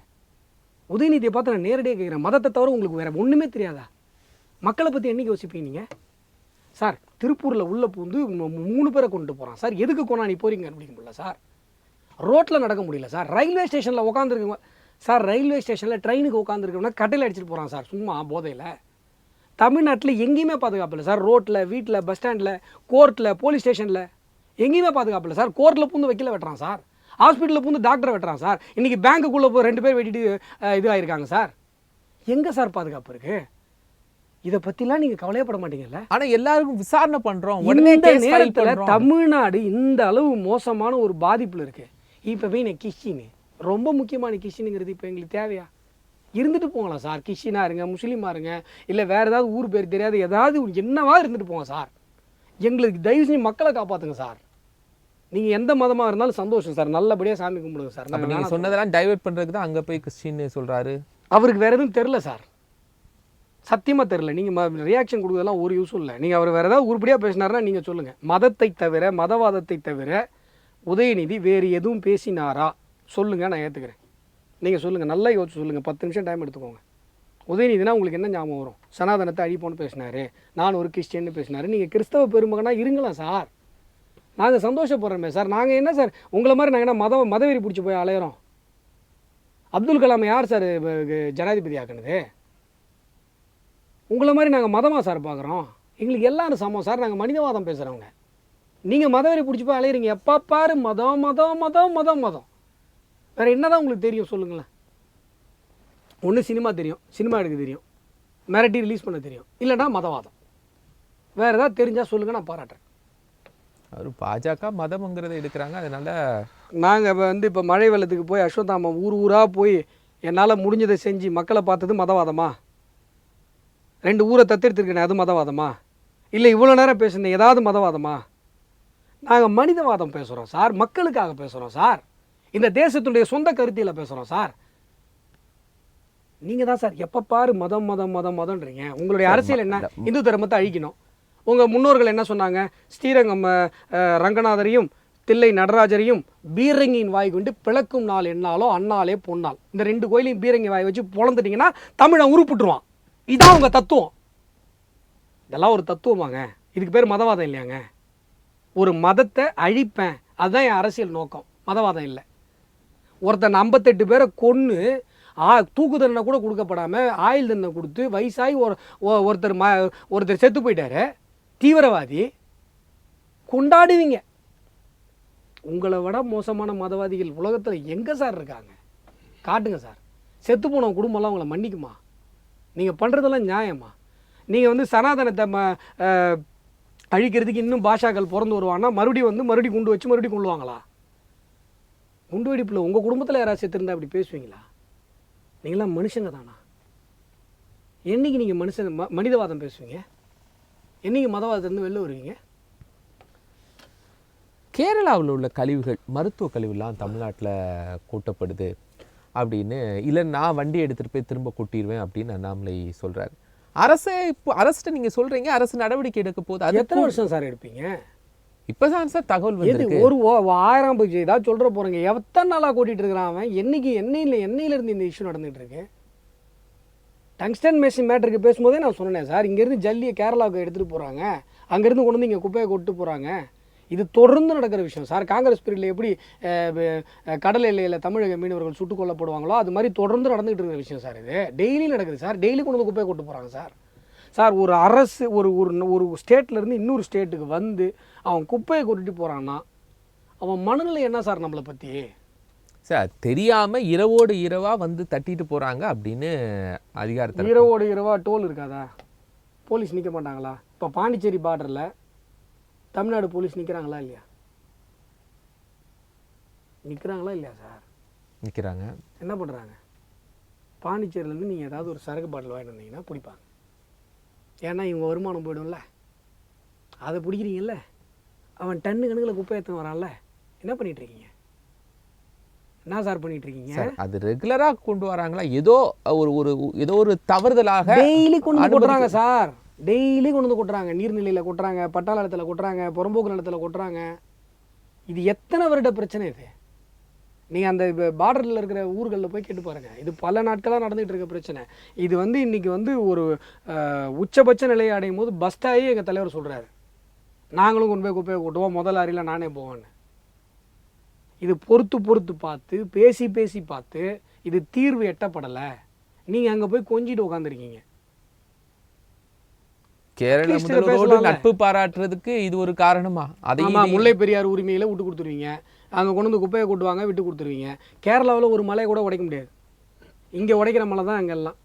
உதயநிதியை பார்த்து நான் நேரடியாக கேட்குறேன், மதத்தை தவிர உங்களுக்கு வேறு ஒன்றுமே தெரியாதா? மக்களை பற்றி என்னைக்கு யோசிப்பீங்க நீங்கள்? சார் திருப்பூரில் உள்ள பூந்து 3 பேரை கொண்டு போகிறான் சார். எதுக்கு கொண்டா நீ போகிறீங்க கண்டுபிடிக்க முடியல சார். ரோட்டில் நடக்க முடியல சார். ரயில்வே ஸ்டேஷனில் உட்காந்துருக்கவங்க சார், ரயில்வே ஸ்டேஷனில் ட்ரெயினுக்கு உட்காந்துருக்கவங்க கட்டையில் அடிச்சுட்டு போகிறான் சார், சும்மா போதையில். தமிழ்நாட்டில் எங்கேயுமே பாதுகாப்பு இல்லை சார். ரோட்டில், வீட்டில், பஸ் ஸ்டாண்டில், கோர்ட்டில், போலீஸ் ஸ்டேஷனில் எங்கேயுமே பாதுகாப்பு இல்லை சார். கோர்ட்டில் பூந்து வைக்கல வெட்டுறான் சார், ஹாஸ்பிட்டலில் பூந்து டாக்டரை வெட்டுறான் சார். இன்றைக்கி பேங்க்குள்ளே போய் 2 பேர் வெட்டிட்டு இது ஆகிருக்காங்க சார். எங்கே சார் பாதுகாப்பு இருக்குது? இதை பற்றிலாம் நீங்கள் கவலையப்பட மாட்டீங்கல்ல?
ஆனால் எல்லாருக்கும் விசாரணை பண்ணுறோம்.
இந்த நேரத்தில் தமிழ்நாடு இந்த அளவு மோசமான ஒரு பாதிப்பில் இருக்குது. இப்போ போய் நான் கிறிஸ்டின்னு, ரொம்ப முக்கியமான கிறிஸ்டினுங்கிறது இப்போ எங்களுக்கு தேவையா? இருந்துட்டு போகலாம் சார். கிறிஸ்டினாக இருங்க, முஸ்லீமாக இருங்க, இல்லை வேறு ஏதாவது ஊர் பேர் தெரியாது ஏதாவது என்னவா இருந்துட்டு போங்க சார். எங்களுக்கு தயவு செஞ்சு மக்களை காப்பாற்றுங்க சார். நீங்கள் எந்த மதமாக இருந்தாலும் சந்தோஷம் சார், நல்லபடியாக சாமி கும்பிடுங்க சார்.
நீங்கள் சொன்னதெல்லாம் டைவர்ட் பண்ணுறதுக்கு தான் அங்கே போய் கிறிஸ்டின்னு சொல்கிறாரு.
அவருக்கு வேறு எதுவும் தெரில சார், சத்தியமாக தெரில. நீங்கள் ரியாக்ஷன் கொடுக்குறதெல்லாம் ஒரு யூஸும் இல்லை. நீங்கள் அவர் வேறு ஏதாவது உருப்படியாக பேசினாருன்னா நீங்கள் சொல்லுங்கள். மதத்தை தவிர, மதவாதத்தை தவிர உதயநிதி வேறு எதுவும் பேசினாரா சொல்லுங்கள், நான் ஏற்றுக்கிறேன். நீங்கள் சொல்லுங்கள், நல்லா யோசிச்சு சொல்லுங்கள். 10 நிமிஷம் டைம் எடுத்துக்கோங்க. உதயநிதினா உங்களுக்கு என்ன ஞாபகம் வரும்? சனாதனத்தை அழிப்போன்னு பேசினார், நான் ஒரு கிறிஸ்டியன்னு பேசினார். நீங்கள் கிறிஸ்தவ பெருமகனாக இருங்களா சார், நாங்கள் சந்தோஷப்படுறோமே சார். நாங்கள் என்ன சார் உங்களை மாதிரி நாங்கள் என்ன மதவெறி பிடிச்சி போய் அலையிறோம்? அப்துல் கலாம் யார் சார் ஜனாதிபதி ஆக்குனது? உங்களை மாதிரி நாங்கள் மதமாக சார் பார்க்குறோம்? எங்களுக்கு எல்லாரும் சமம் சார், நாங்கள் மனிதவாதம் பேசுகிறவங்க. நீங்கள் மதவெறி பிடிச்சி போய் அலையிறீங்க, எப்போ பாரு மதம் மதம் மதம் மதம் மதம். வேறு என்ன தான் உங்களுக்கு தெரியும் சொல்லுங்களேன்? ஒன்று சினிமா தெரியும், சினிமா எடுக்க தெரியும், மிரட்டி ரிலீஸ் பண்ண தெரியும், இல்லைனா மதவாதம். வேறு ஏதாவது தெரிஞ்சால் சொல்லுங்கள், நான் பாராட்டுறேன்.
அவர் பாஜக மதம்ங்கிறத எடுக்கிறாங்க. அதனால்
நாங்கள் வந்து இப்போ மழை வெள்ளத்துக்கு போய் அஸ்வத்தாமம் ஊராக போய் என்னால் முடிஞ்சதை செஞ்சு மக்களை பார்த்தது மதவாதமா? 2 ஊரை தத்தெடுத்துருக்கேன், அது மதவாதமா? இல்லை இவ்வளோ நேரம் பேசுனேன் ஏதாவது மதவாதமா? நாங்கள் மனிதவாதம் பேசுகிறோம் சார், மக்களுக்காக பேசுகிறோம் சார், இந்த தேசத்துடைய சொந்த கருத்தியில் பேசுகிறோம் சார். நீங்கள் தான் சார் எப்போ பாரு மதம் மதம் மதம் மதம்ன்றீங்க. உங்களுடைய அரசியல் என்ன? இந்து தர்மத்தை அழிக்கணும். உங்கள் முன்னோர்கள் என்ன சொன்னாங்க? ஸ்ரீரங்கம் ரங்கநாதரையும் தில்லை நடராஜரையும் பீரங்கியின் வாய் கொண்டு பிளக்கும் நாள் என்னாலோ அந்நாளே பொன்னாள். இந்த 2 கோயிலையும் பீரங்கி வாய் வச்சு பொழந்துட்டிங்கன்னா தமிழன் உருப்பிட்டுருவான். இதான் உங்கள் தத்துவம். இதெல்லாம் ஒரு தத்துவமாங்க? இதுக்கு பேர் மதவாதம் இல்லையாங்க? ஒரு மதத்தை அழிப்பேன், அதுதான் என் அரசியல் நோக்கம், மதவாதம் இல்லை. ஒருத்தன் 58 பேரை கொன்று தூக்கு தண்டனை கூட கொடுக்கப்படாமல் ஆயுள் தண்டனை கொடுத்து வயசாகி ஒருத்தர் செத்து போயிட்டாரு, தீவிரவாதி, கொண்டாடுவீங்க. உங்களை விட மோசமான மதவாதிகள் உலகத்தில் எங்கே சார் இருக்காங்க? காட்டுங்க சார். செத்து போன குடும்பம்லாம் உங்களை மன்னிக்குமா? நீங்கள் பண்ணுறதெல்லாம் நியாயமா? நீங்கள் வந்து சனாதனத்தை அழிக்கிறதுக்கு இன்னும் பாஷாக்கள் பிறந்து வருவாங்கன்னா மறுபடியும் குண்டு வச்சு மறுபடியும் கொள்ளுவாங்களா? குண்டு வெடிப்பில் உங்கள் குடும்பத்தில் யாராவது செத்துருந்தா அப்படி பேசுவீங்களா? நீங்களாம் மனுஷங்க தானா? என்னைக்கு நீங்கள் மனிதவாதம் பேசுவீங்க? என்னைக்கு மதவாதத்துலேருந்து வெளில வருவீங்க?
கேரளாவில் உள்ள கழிவுகள், மருத்துவ கழிவுலாம் தமிழ்நாட்டில் கூட்டப்படுது அப்படின்னு, இல்லை நான் வண்டி எடுத்துகிட்டு போய் திரும்ப கொட்டிடுவேன் அப்படின்னு அண்ணாமலை சொல்கிறாரு. அரசு நீங்கள் சொல்கிறீங்க, அரசு நடவடிக்கை எடுக்க போகுது. அது
எத்தனை வருஷம் சார் எடுப்பீங்க?
இப்போ தான் சார் தகவல் வந்து
ஒரு 1000 போய் ஏதாவது சொல்கிற போகிறீங்க. எத்தனை நாளாக கூட்டிகிட்டு இருக்கிறான் அவன்? என்னைக்கு எண்ணெயிலேருந்து இந்த இஷ்யூ நடந்துகிட்டு இருக்கு? டங்ஸ்டன் மேஷன் மேட்டருக்கு பேசும்போதே நான் சொன்னேன் சார், இங்கேருந்து ஜல்லியை கேரளாவுக்கு எடுத்துகிட்டு போகிறாங்க, அங்கேருந்து கொண்டு வந்து இங்கே குப்பையை கொட்டு போகிறாங்க. இது தொடர்ந்து நடக்கிற விஷயம் சார். காங்கிரஸ் பீரியடில் எப்படி கடல் எல்லையில் தமிழக மீனவர்கள் சுட்டுக் கொல்லப்படுவாங்களோ அது மாதிரி தொடர்ந்து நடந்துகிட்டு இருக்கிற விஷயம் சார். இது டெய்லி நடக்குது சார். டெய்லி கொண்டு வந்து குப்பையை கொட்டு போகிறாங்க சார். சார் ஒரு அரசு ஒரு ஸ்டேட்லேருந்து இன்னொரு ஸ்டேட்டுக்கு வந்து அவன் குப்பையை கொட்டிட்டு போகிறான்னா அவன் மனநிலை என்ன சார் நம்மளை பற்றி?
சார் தெரியாமல் இரவோடு இரவாக வந்து தட்டிட்டு போகிறாங்க அப்படின்னு அதிகாரத்தில்.
இரவோடு இரவாக டோல் இருக்காதா? போலீஸ் நிற்க மாட்டாங்களா? இப்போ பாண்டிச்சேரி பார்டரில் தமிழ்நாடு போலீஸ் நிற்கிறாங்களா இல்லையா? நிற்கிறாங்களா இல்லையா சார்?
நிற்கிறாங்க.
என்ன பண்ணுறாங்க? பாண்டிச்சேரியிலேருந்து நீங்கள் ஏதாவது ஒரு சரக்கு பாட்டில் வாங்கிட்டு வந்தீங்கன்னா பிடிப்பாங்க. ஏன்னா இவங்க வருமானம் போய்டும்ல, அதை பிடிக்கிறீங்கல்ல. அவன் டன்னு கணக்கில் குப்பை ஏற்ற வரான்ல, என்ன பண்ணிகிட்ருக்கீங்க? என்ன சார் பண்ணிகிட்ருக்கீங்க?
அது ரெகுலராக கொண்டு வராங்களா? ஏதோ ஒரு தவறுதலாக
டெய்லி கொண்டு கொட்டுறாங்க சார். டெய்லி கொண்டு வந்து கொட்டுறாங்க. நீர்நிலையில் கொட்டுறாங்க, பட்டாள நிலத்தில் கொட்டுறாங்க, புறம்போக்கு நிலத்தில் கொட்டுறாங்க. இது எத்தனை வருட பிரச்சனை இது? நீங்கள் அந்த பார்டரில் இருக்கிற ஊர்களில் போய் கேட்டு பாருங்கள். இது பல நாட்களாக நடந்துகிட்டு இருக்க பிரச்சனை. இது வந்து இன்றைக்கி வந்து ஒரு உச்சபட்ச நிலையை அடையும் போது பஸ்டாகி எங்கள் தலைவர் சொல்கிறாரு, நாங்களும் கொண்டு போய் குப்பையை கொட்டுவோம், முதல் லாரியில் நானே போவேன்னு. இது பொறுத்து பார்த்து பேசி பார்த்து இது தீர்வு எட்டப்படலை. நீங்கள் அங்கே போய் கொஞ்சிட்டு உட்காந்துருக்கீங்க.
கேரள முதல்வரோடு நட்பு பாராட்டுறதுக்கு இது ஒரு காரணமா?
அதையும் முல்லை பெரியார் உரிமையில விட்டு கொடுத்துருவீங்க. அங்கே கொண்டு வந்து குப்பையை கொட்டுவாங்க, விட்டு கொடுத்துருவீங்க. கேரளாவில் ஒரு மலையை கூட உடைக்க முடியாது. இங்கே உடைக்கிற மலை தான் அங்கெல்லாம்.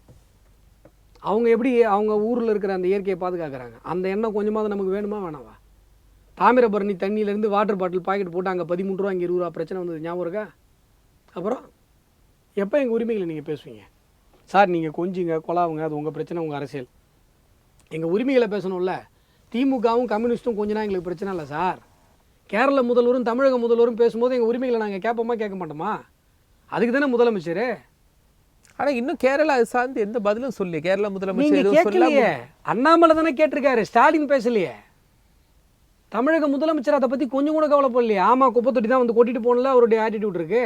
அவங்க எப்படி அவங்க ஊரில் இருக்கிற அந்த இயற்கையை பாதுகாக்கிறாங்க? அந்த எண்ணம் கொஞ்சமாவது நமக்கு வேணுமா வேணாவா? தாமிரபரணி தண்ணியிலேருந்து வாட்டர் பாட்டில் பாக்கெட் போட்டு அங்கே 13 ரூபா இங்கே 20 ரூபா பிரச்சனை வந்தது ஞாபகம் இருக்கா? அப்புறம் எப்போ எங்கள் உரிமைகளை நீங்கள் பேசுவீங்க? சார் நீங்கள் கொஞ்சிங்க கொலாவுங்க, அது உங்கள் பிரச்சனை, உங்கள் அரசியல். எங்கள் உரிமைகளை பேசணும்ல. திமுகவும் கம்யூனிஸ்ட்டும் கொஞ்சம் எங்களுக்கு பிரச்சனை இல்லை சார். கேரள முதல்வரும் தமிழக முதல்வரும் பேசும்போது எங்கள் உரிமைகளை நாங்கள் கேட்போமா கேட்க மாட்டோமா? அதுக்கு தானே முதலமைச்சர்.
ஆனால் இன்னும் கேரளா சார்ந்து எந்த பதிலும் சொல்லி கேரள
முதலமைச்சர் கேட்கலையே. அண்ணாமலை தானே கேட்டிருக்காரு, ஸ்டாலின் பேசலையே. தமிழக முதலமைச்சர் அதை பற்றி கொஞ்சம் கூட கவலைப்படலையே. ஆமாம், குப்பை தொட்டி தான் வந்து கொட்டிட்டு போனல அவருடைய ஆட்டிடியூட் இருக்கு.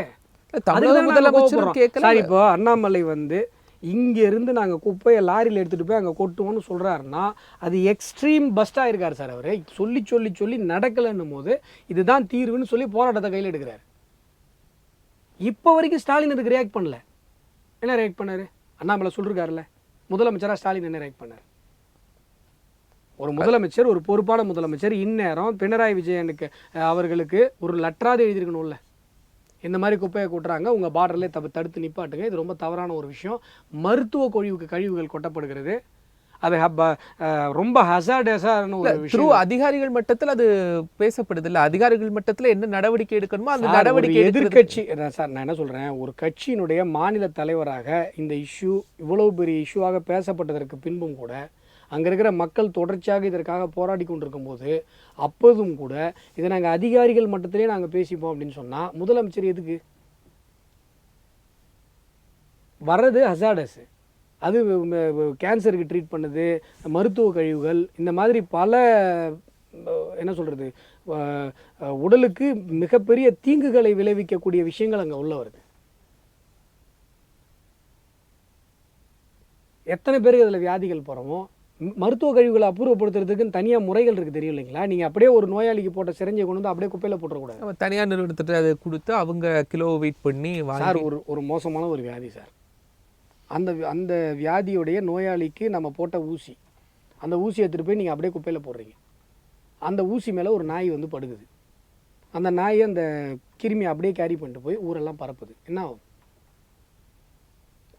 தமிழக முதலமைச்சர் கேட்கல.
சார் இப்போ அண்ணாமலை வந்து இங்கேருந்து நாங்கள் குப்பையை லாரியில் எடுத்துகிட்டு போய் அங்கே கொட்டுவோன்னு சொல்கிறாருன்னா அது எக்ஸ்ட்ரீம் பஸ்டாக இருக்கார் சார். அவர் சொல்லி நடக்கலைன்னும் போது இதுதான் தீர்வுன்னு சொல்லி போராட்டத்தை கையில் எடுக்கிறார். இப்போ வரைக்கும் ஸ்டாலின் அதுக்கு ரியாக்ட் பண்ணல. என்ன ரியாக்ட் பண்ணார்? அண்ணாமலை சொல்லிருக்காருல்ல, முதலமைச்சராக ஸ்டாலின் என்ன ரியாக்ட் பண்ணார்? ஒரு முதலமைச்சர், ஒரு பொறுப்பான முதலமைச்சர் இந்நேரம் பினராயி விஜயனுக்கு அவர்களுக்கு ஒரு லெட்டராவது எழுதியிருக்கணும்ல, இந்த மாதிரி குப்பையை கொட்டுறாங்க, உங்கள் பார்டர்லேயே தடுத்து நிப்பாட்டுங்க, இது ரொம்ப தவறான ஒரு விஷயம், மருத்துவ கழிவுகள் கொட்டப்படுகிறது, அது ரொம்ப ஹசார்டஸான ஒரு விஷயம்.
அதிகாரிகள் மட்டத்தில் அது பேசப்படுது இல்லை? அதிகாரிகள் மட்டத்தில் என்ன நடவடிக்கை எடுக்கணுமோ அந்த நடவடிக்கை.
எதிர்கட்சி சார், நான் என்ன சொல்கிறேன், ஒரு கட்சியினுடைய மாநில தலைவராக இந்த இஷ்யூ இவ்வளவு பெரிய இஷ்யூவாக பேசப்பட்டதற்கு பின்பும் கூட அங்கே இருக்கிற மக்கள் தொடர்ச்சியாக இதற்காக போராடி கொண்டிருக்கும் போது அப்போதும் கூட இதை நாங்கள் அதிகாரிகள் மட்டத்திலே நாங்கள் பேசிப்போம் அப்படின்னு சொன்னால் முதலமைச்சர் எதுக்கு வர்றது? ஹசார்டஸ், அது கேன்சருக்கு ட்ரீட் பண்ணுது, மருத்துவ கழிவுகள், இந்த மாதிரி பல என்ன சொல்கிறது உடலுக்கு மிகப்பெரிய தீங்குகளை விளைவிக்கக்கூடிய விஷயங்கள் அங்கே உள்ள வருது. எத்தனை பேருக்கு அதில் வியாதிகள் போகிறோமோ. மருத்துவ கழிவுகளை அப்புறப்படுத்துறதுக்குன்னு தனியாக முறைகள் இருக்குது, தெரியும் இல்லைங்களா? நீங்கள் அப்படியே ஒரு நோயாளிக்கு போட்ட சிரஞ்சை கொண்டு வந்து அப்படியே குப்பையில் போட்டுறக்கூடாது.
நம்ம தனியார் நிறுவனத்திட்ட அதை கொடுத்து அவங்க கிலோ வெயிட் பண்ணி.
சார் ஒரு மோசமான ஒரு வியாதி சார். அந்த வியாதியுடைய நோயாளிக்கு நம்ம போட்ட ஊசி, அந்த ஊசி எடுத்துகிட்டு போய் நீங்கள் அப்படியே குப்பையில் போடுறீங்க. அந்த ஊசி மேலே ஒரு நாய் வந்து படுகுது. அந்த நாயை அந்த கிருமி அப்படியே கேரி பண்ணிட்டு போய் ஊரெல்லாம் பரப்புது. என்ன ஆகும்?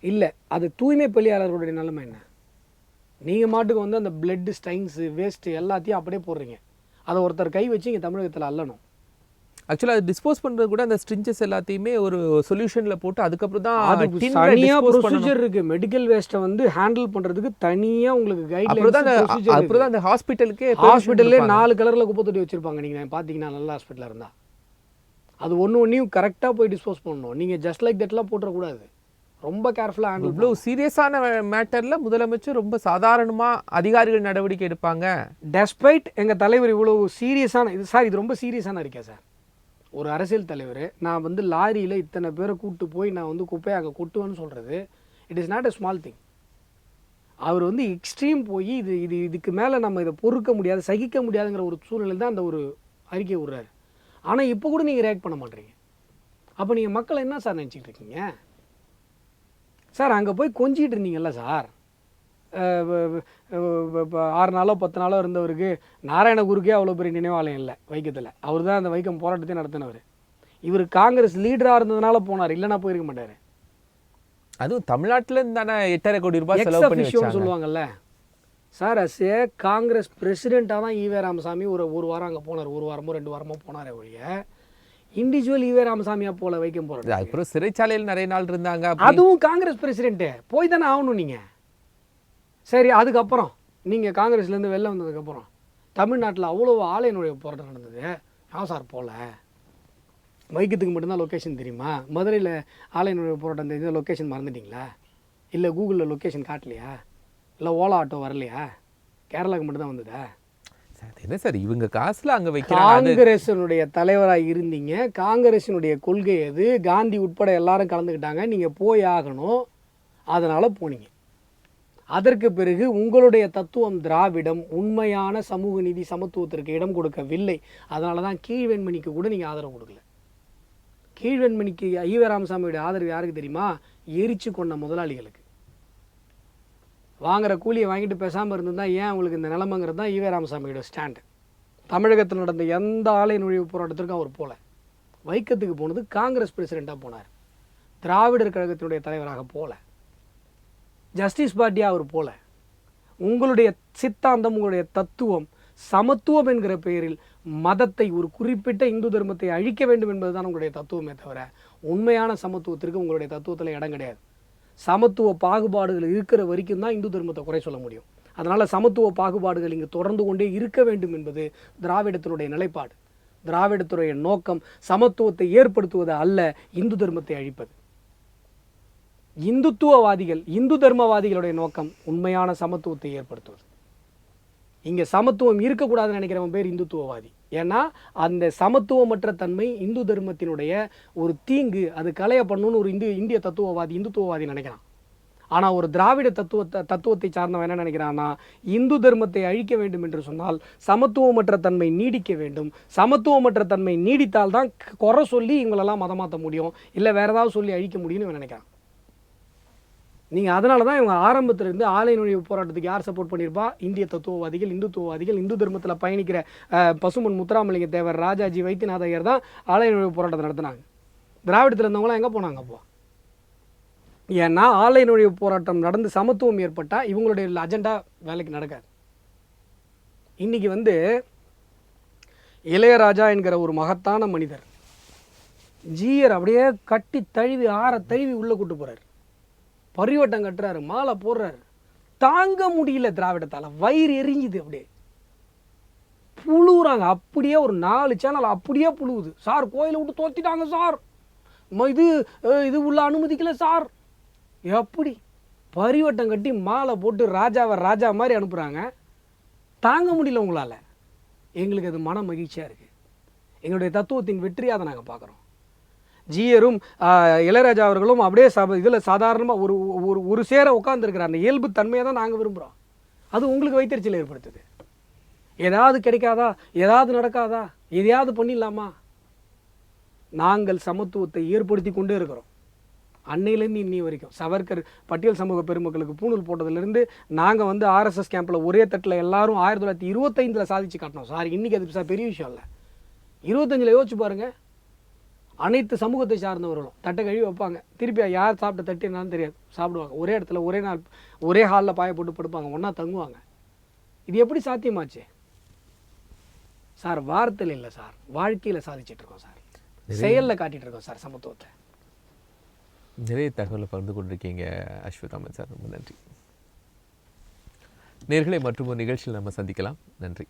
இல்லை, அது தூய்மை பணியாளர்களுடைய நிலைமை என்ன? நீங்கள் மாட்டுக்கு வந்து அந்த பிளட்டு ஸ்டைன்ஸு வேஸ்ட்டு எல்லாத்தையும் அப்படியே போடுறீங்க. அதை ஒருத்தர் கை வச்சு இங்கே தமிழகத்தில் அல்லணும்.
ஆக்சுவலாக அது டிஸ்போஸ் பண்ணுறது கூட அந்த ஸ்ட்ரிஞ்சஸ் எல்லாத்தையுமே ஒரு சொல்யூஷனில் போட்டு அதுக்கப்புறம் தான்
அதுக்கு தனியாக ப்ரொசீஜர் இருக்குது. மெடிக்கல் வேஸ்ட்டை வந்து ஹேண்டில் பண்ணுறதுக்கு தனியாக உங்களுக்கு கைட்லைன்ஸ்
அப்புறம் தான் அந்த ஹாஸ்பிட்டலுக்கே
ஹாஸ்பிட்டல்லே 4 கலரில் குப்பை தொட்டி வச்சுருப்பாங்க. நீங்கள் பார்த்தீங்கன்னா நல்ல ஹாஸ்பிட்டலாக இருந்தால் அது ஒன்றையும் கரெக்டாக போய் டிஸ்போஸ் பண்ணணும். நீங்கள் ஜஸ்ட் லைக் தட்லாம் போட்டுறக்கூடாது. ரொம்ப கேர்ஃபுல்லாக ஹேண்டில்.
இவ்வளோ சீரியஸான மேட்டரில் முதலமைச்சர் ரொம்ப சாதாரணமாக அதிகாரிகள் நடவடிக்கை எடுப்பாங்க.
டெஸ்பைட் எங்கள் தலைவர் இவ்வளோ சீரியஸான இது சார், இது ரொம்ப சீரியஸான இருக்கே சார். ஒரு அரசியல் தலைவர் நான் வந்து லாரியில் இத்தனை பேரை கூப்பிட்டு போய் நான் வந்து குப்பையை அங்கே கொட்டுவேன்னு சொல்கிறது it is not a small thing. அவர் வந்து எக்ஸ்ட்ரீம் போய் இதுக்கு மேலே நம்ம இதை பொறுக்க முடியாது, சகிக்க முடியாதுங்கிற ஒரு சூழ்நிலை தான் அந்த ஒரு அறிக்கை விடுறாரு. ஆனால் இப்போ கூட நீங்கள் ரியாக்ட் பண்ண மாட்டீங்க. அப்போ நீங்கள் மக்களை என்ன சார் நினச்சிக்கிட்டு இருக்கீங்க சார்? அங்கே போய் கொஞ்சிக்கிட்டு இருந்தீங்கல்ல சார். 6 நாளோ 10 நாளோ இருந்தவருக்கு நாராயணகுருக்கே அவ்வளோ பெரிய நினைவாலயம் இல்லை வைக்கத்தில். அவர் தான் அந்த வைக்கம் போராட்டத்தை நடத்தினவர். இவர் காங்கிரஸ் லீடராக இருந்ததுனால போனார், இல்லைன்னா போயிருக்க மாட்டார்.
அதுவும் தமிழ்நாட்டில் தானே 8.5 கோடி ரூபாய் செலவு பண்ணி
சொல்லுவாங்கல்ல சார். அஸ் ஏ காங்கிரஸ் பிரசிடெண்ட்டாக தான் ஈவே ராமசாமி ஒரு வாரம் அங்கே போனார். 1 வாரமோ 2 வாரமோ போனாரே ஒழிய இண்டிவிஜுவல் ஈவே ராமசாமியா போல வைக்கம் போறாரு.
அப்புறம் சிறைச்சாலையில் நிறைய நாள் இருந்தாங்க.
அதுவும் காங்கிரஸ் பிரசிடென்ட் போய் தானே ஆகணும் நீங்கள். சரி, அதுக்கப்புறம் நீங்கள் காங்கிரஸ்லேருந்து வெளில வந்ததுக்கப்புறம் தமிழ்நாட்டில் அவ்வளோ ஆலய நுழைவு போராட்டம் நடந்தது. ஏன் சார் போகல? வைக்கத்துக்கு மட்டும்தான் லொக்கேஷன் தெரியுமா? மதுரையில் ஆலய நுழைவு போராட்டம் தெரிஞ்ச லொக்கேஷன் மறந்துட்டிங்களா? இல்லை கூகுளில் லொக்கேஷன் காட்டலையா? இல்லை ஓலா ஆட்டோ வரலையா? கேரளாவுக்கு மட்டும்தான் வந்ததா?
என்ன சார் இவங்க காசுல அங்கே வைக்க?
காங்கிரஸினுடைய தலைவராக இருந்தீங்க, காங்கிரஸினுடைய கொள்கை எது, காந்தி உட்பட எல்லாரும் கலந்துக்கிட்டாங்க, நீங்கள் போய் ஆகணும், அதனால் போனீங்க. அதற்கு பிறகு உங்களுடைய தத்துவம் திராவிடம் உண்மையான சமூக நீதி சமத்துவத்திற்கு இடம் கொடுக்கவில்லை. அதனால தான் கீழ்வெண்மணிக்கு கூட நீங்கள் ஆதரவு கொடுக்கல. கீழ்வெண்மணிக்கு ஈவே ராமசாமியுடைய ஆதரவு யாருக்கு தெரியுமா? எரிச்சு கொண்ட முதலாளிகளுக்கு. வாங்குற கூலியை வாங்கிட்டு பேசாமல் இருந்திருந்தால் ஏன் உங்களுக்கு இந்த நிலைமைங்கிறது தான் ஈவே ராமசாமியோட ஸ்டாண்டு. தமிழகத்தில் நடந்த எந்த ஆலய நுழைவு போராட்டத்திற்கும் அவர் போல. வைக்கத்துக்கு போனது காங்கிரஸ் பிரசிடெண்ட்டாக போனார், திராவிடர் கழகத்தினுடைய தலைவராக போல, ஜஸ்டிஸ் பார்ட்டியாக அவர் போல. உங்களுடைய சித்தாந்தம், உங்களுடைய தத்துவம் சமத்துவம் என்கிற பெயரில் மதத்தை, ஒரு குறிப்பிட்ட இந்து தர்மத்தை அழிக்க வேண்டும் என்பதுதான் உங்களுடைய தத்துவமே தவிர உண்மையான சமத்துவத்திற்கு உங்களுடைய தத்துவத்தில் இடம் கிடையாது. சமத்துவ பாகுபாடுகள் இருக்கிற வரைக்கும் தான் இந்து தர்மத்தை குறை சொல்ல முடியும். அதனால் சமத்துவ பாகுபாடுகள் இங்கு தொடர்ந்து கொண்டே இருக்க வேண்டும் என்பது திராவிடத்தினுடைய நிலைப்பாடு. திராவிடத்துடைய நோக்கம் சமத்துவத்தை ஏற்படுத்துவது அல்ல, இந்து தர்மத்தை அழிப்பது. இந்துத்துவவாதிகள், இந்து தர்மவாதிகளுடைய நோக்கம் உண்மையான சமத்துவத்தை ஏற்படுத்துவது. இங்கே சமத்துவம் இருக்கக்கூடாதுன்னு நினைக்கிறவன் பேர் இந்துத்துவவாதி. ஏன்னா அந்த சமத்துவமற்ற தன்மை இந்து தர்மத்தினுடைய ஒரு தீங்கு, அது களைய பண்ணணும்னு ஒரு இந்திய இந்துத்துவவாதி நினைக்கிறான். ஆனால் ஒரு திராவிட தத்துவத்தை சார்ந்தவன் என்ன நினைக்கிறான்னா, இந்து தர்மத்தை அழிக்க வேண்டும் என்று சொன்னால் சமத்துவமற்ற தன்மை நீடிக்க வேண்டும். சமத்துவமற்ற தன்மை நீடித்தால் தான் குறை சொல்லி இவங்களெல்லாம் மதம் மாற்ற முடியும், இல்லை வேற ஏதாவது சொல்லி அழிக்க முடியும்னு இவன் நினைக்கிறான். நீங்கள் அதனால தான் இவங்க ஆரம்பத்திலிருந்து ஆலய நுழைவு போராட்டத்துக்கு யார் சப்போர்ட் பண்ணியிருப்பா? இந்திய தத்துவவாதிகள், இந்துத்துவவாதிகள், இந்து தர்மத்தில் பயணிக்கிற பசுமன் முத்துராமலிங்க தேவர், ராஜாஜி, வைத்தியநாத ஐயர் தான் ஆலய நுழைவு போராட்டத்தை நடத்தினாங்க. திராவிடத்தில் இருந்தவங்களாம் எங்கே போனாங்க அப்போ? ஏன்னா ஆலய நுழைவு போராட்டம் நடந்து சமத்துவம் ஏற்பட்டால் இவங்களுடைய அஜெண்டா வேலைக்கு நடக்காது. இன்றைக்கி வந்து இளையராஜா என்கிற ஒரு மகத்தான மனிதர் ஜீயர் அப்படியே கட்டி தழுவி தழுவி உள்ளே கூட்டு போகிறார், பரிவட்டம் கட்டுறாரு, மாலை போடுறாரு. தாங்க முடியல திராவிடத்தால், வயிறு எரிஞ்சுது, அப்படியே புழுவுறாங்க. அப்படியே ஒரு 4 சேனல் அப்படியே புழுவுது. சார் கோயிலை விட்டு தோத்திட்டாங்க சார், இது உள்ள அனுமதிக்கல சார். எப்படி பரிவட்டம் கட்டி மாலை போட்டு ராஜாவை ராஜா மாதிரி அனுப்புகிறாங்க. தாங்க முடியல உங்களால். எங்களுக்கு அது மன மகிழ்ச்சியாக இருக்குது. எங்களுடைய தத்துவத்தின் வெற்றியாக அதை நாங்கள் பார்க்குறோம். ஜீயரும் இளையராஜா அவர்களும் அப்படியே இதில் சாதாரணமாக ஒரு சேர உட்காந்துருக்கிற அந்த இயல்பு தன்மையை தான் நாங்கள் விரும்புகிறோம். அது உங்களுக்கு வைத்தறிச்சல் ஏற்படுத்துது. ஏதாவது கிடைக்காதா, ஏதாவது நடக்காதா, எதையாவது பண்ணிடலாமா? நாங்கள் சமத்துவத்தை ஏற்படுத்தி கொண்டே இருக்கிறோம். அன்னையிலேருந்து இன்னி வரைக்கும் சவர்கர் பட்டியல் சமூக பெருமக்களுக்கு பூணூல் போட்டதுலேருந்து நாங்கள் வந்து ஆர்எஸ்எஸ் கேம்பில் ஒரே தட்டில் எல்லாரும் 1925 சாதிச்சு காட்டினோம் சார். இன்றைக்கி அது பெரிய விஷயம் இல்லை. 25 யோசிச்சு பாருங்கள், அனைத்து சமூகத்தை சார்ந்தவர்களும் தட்டை கழுவி வைப்பாங்க, திருப்பி யார் சாப்பிட்ட தட்டு என்னன்னு தெரியாது, சாப்பிடுவாங்க. ஒரே இடத்துல ஒரே நாள் ஒரே ஹாலில் பாய போட்டு படுப்பாங்க, ஒன்றா தங்குவாங்க. இது எப்படி சாத்தியமாச்சு சார்? வார்த்தையில் இல்லை சார், வாழ்க்கையில் சாதிச்சுட்டு இருக்கோம் சார், செயலில் காட்டிகிட்டு இருக்கோம் சார் சமத்துவத்தை.
நிறைய தகவலை பகிர்ந்து கொண்டிருக்கீங்க அஸ்வத்தாமன் சார், ரொம்ப நன்றி. நேர்களை மற்றும் ஒரு நிகழ்ச்சியில் நம்ம சந்திக்கலாம். நன்றி.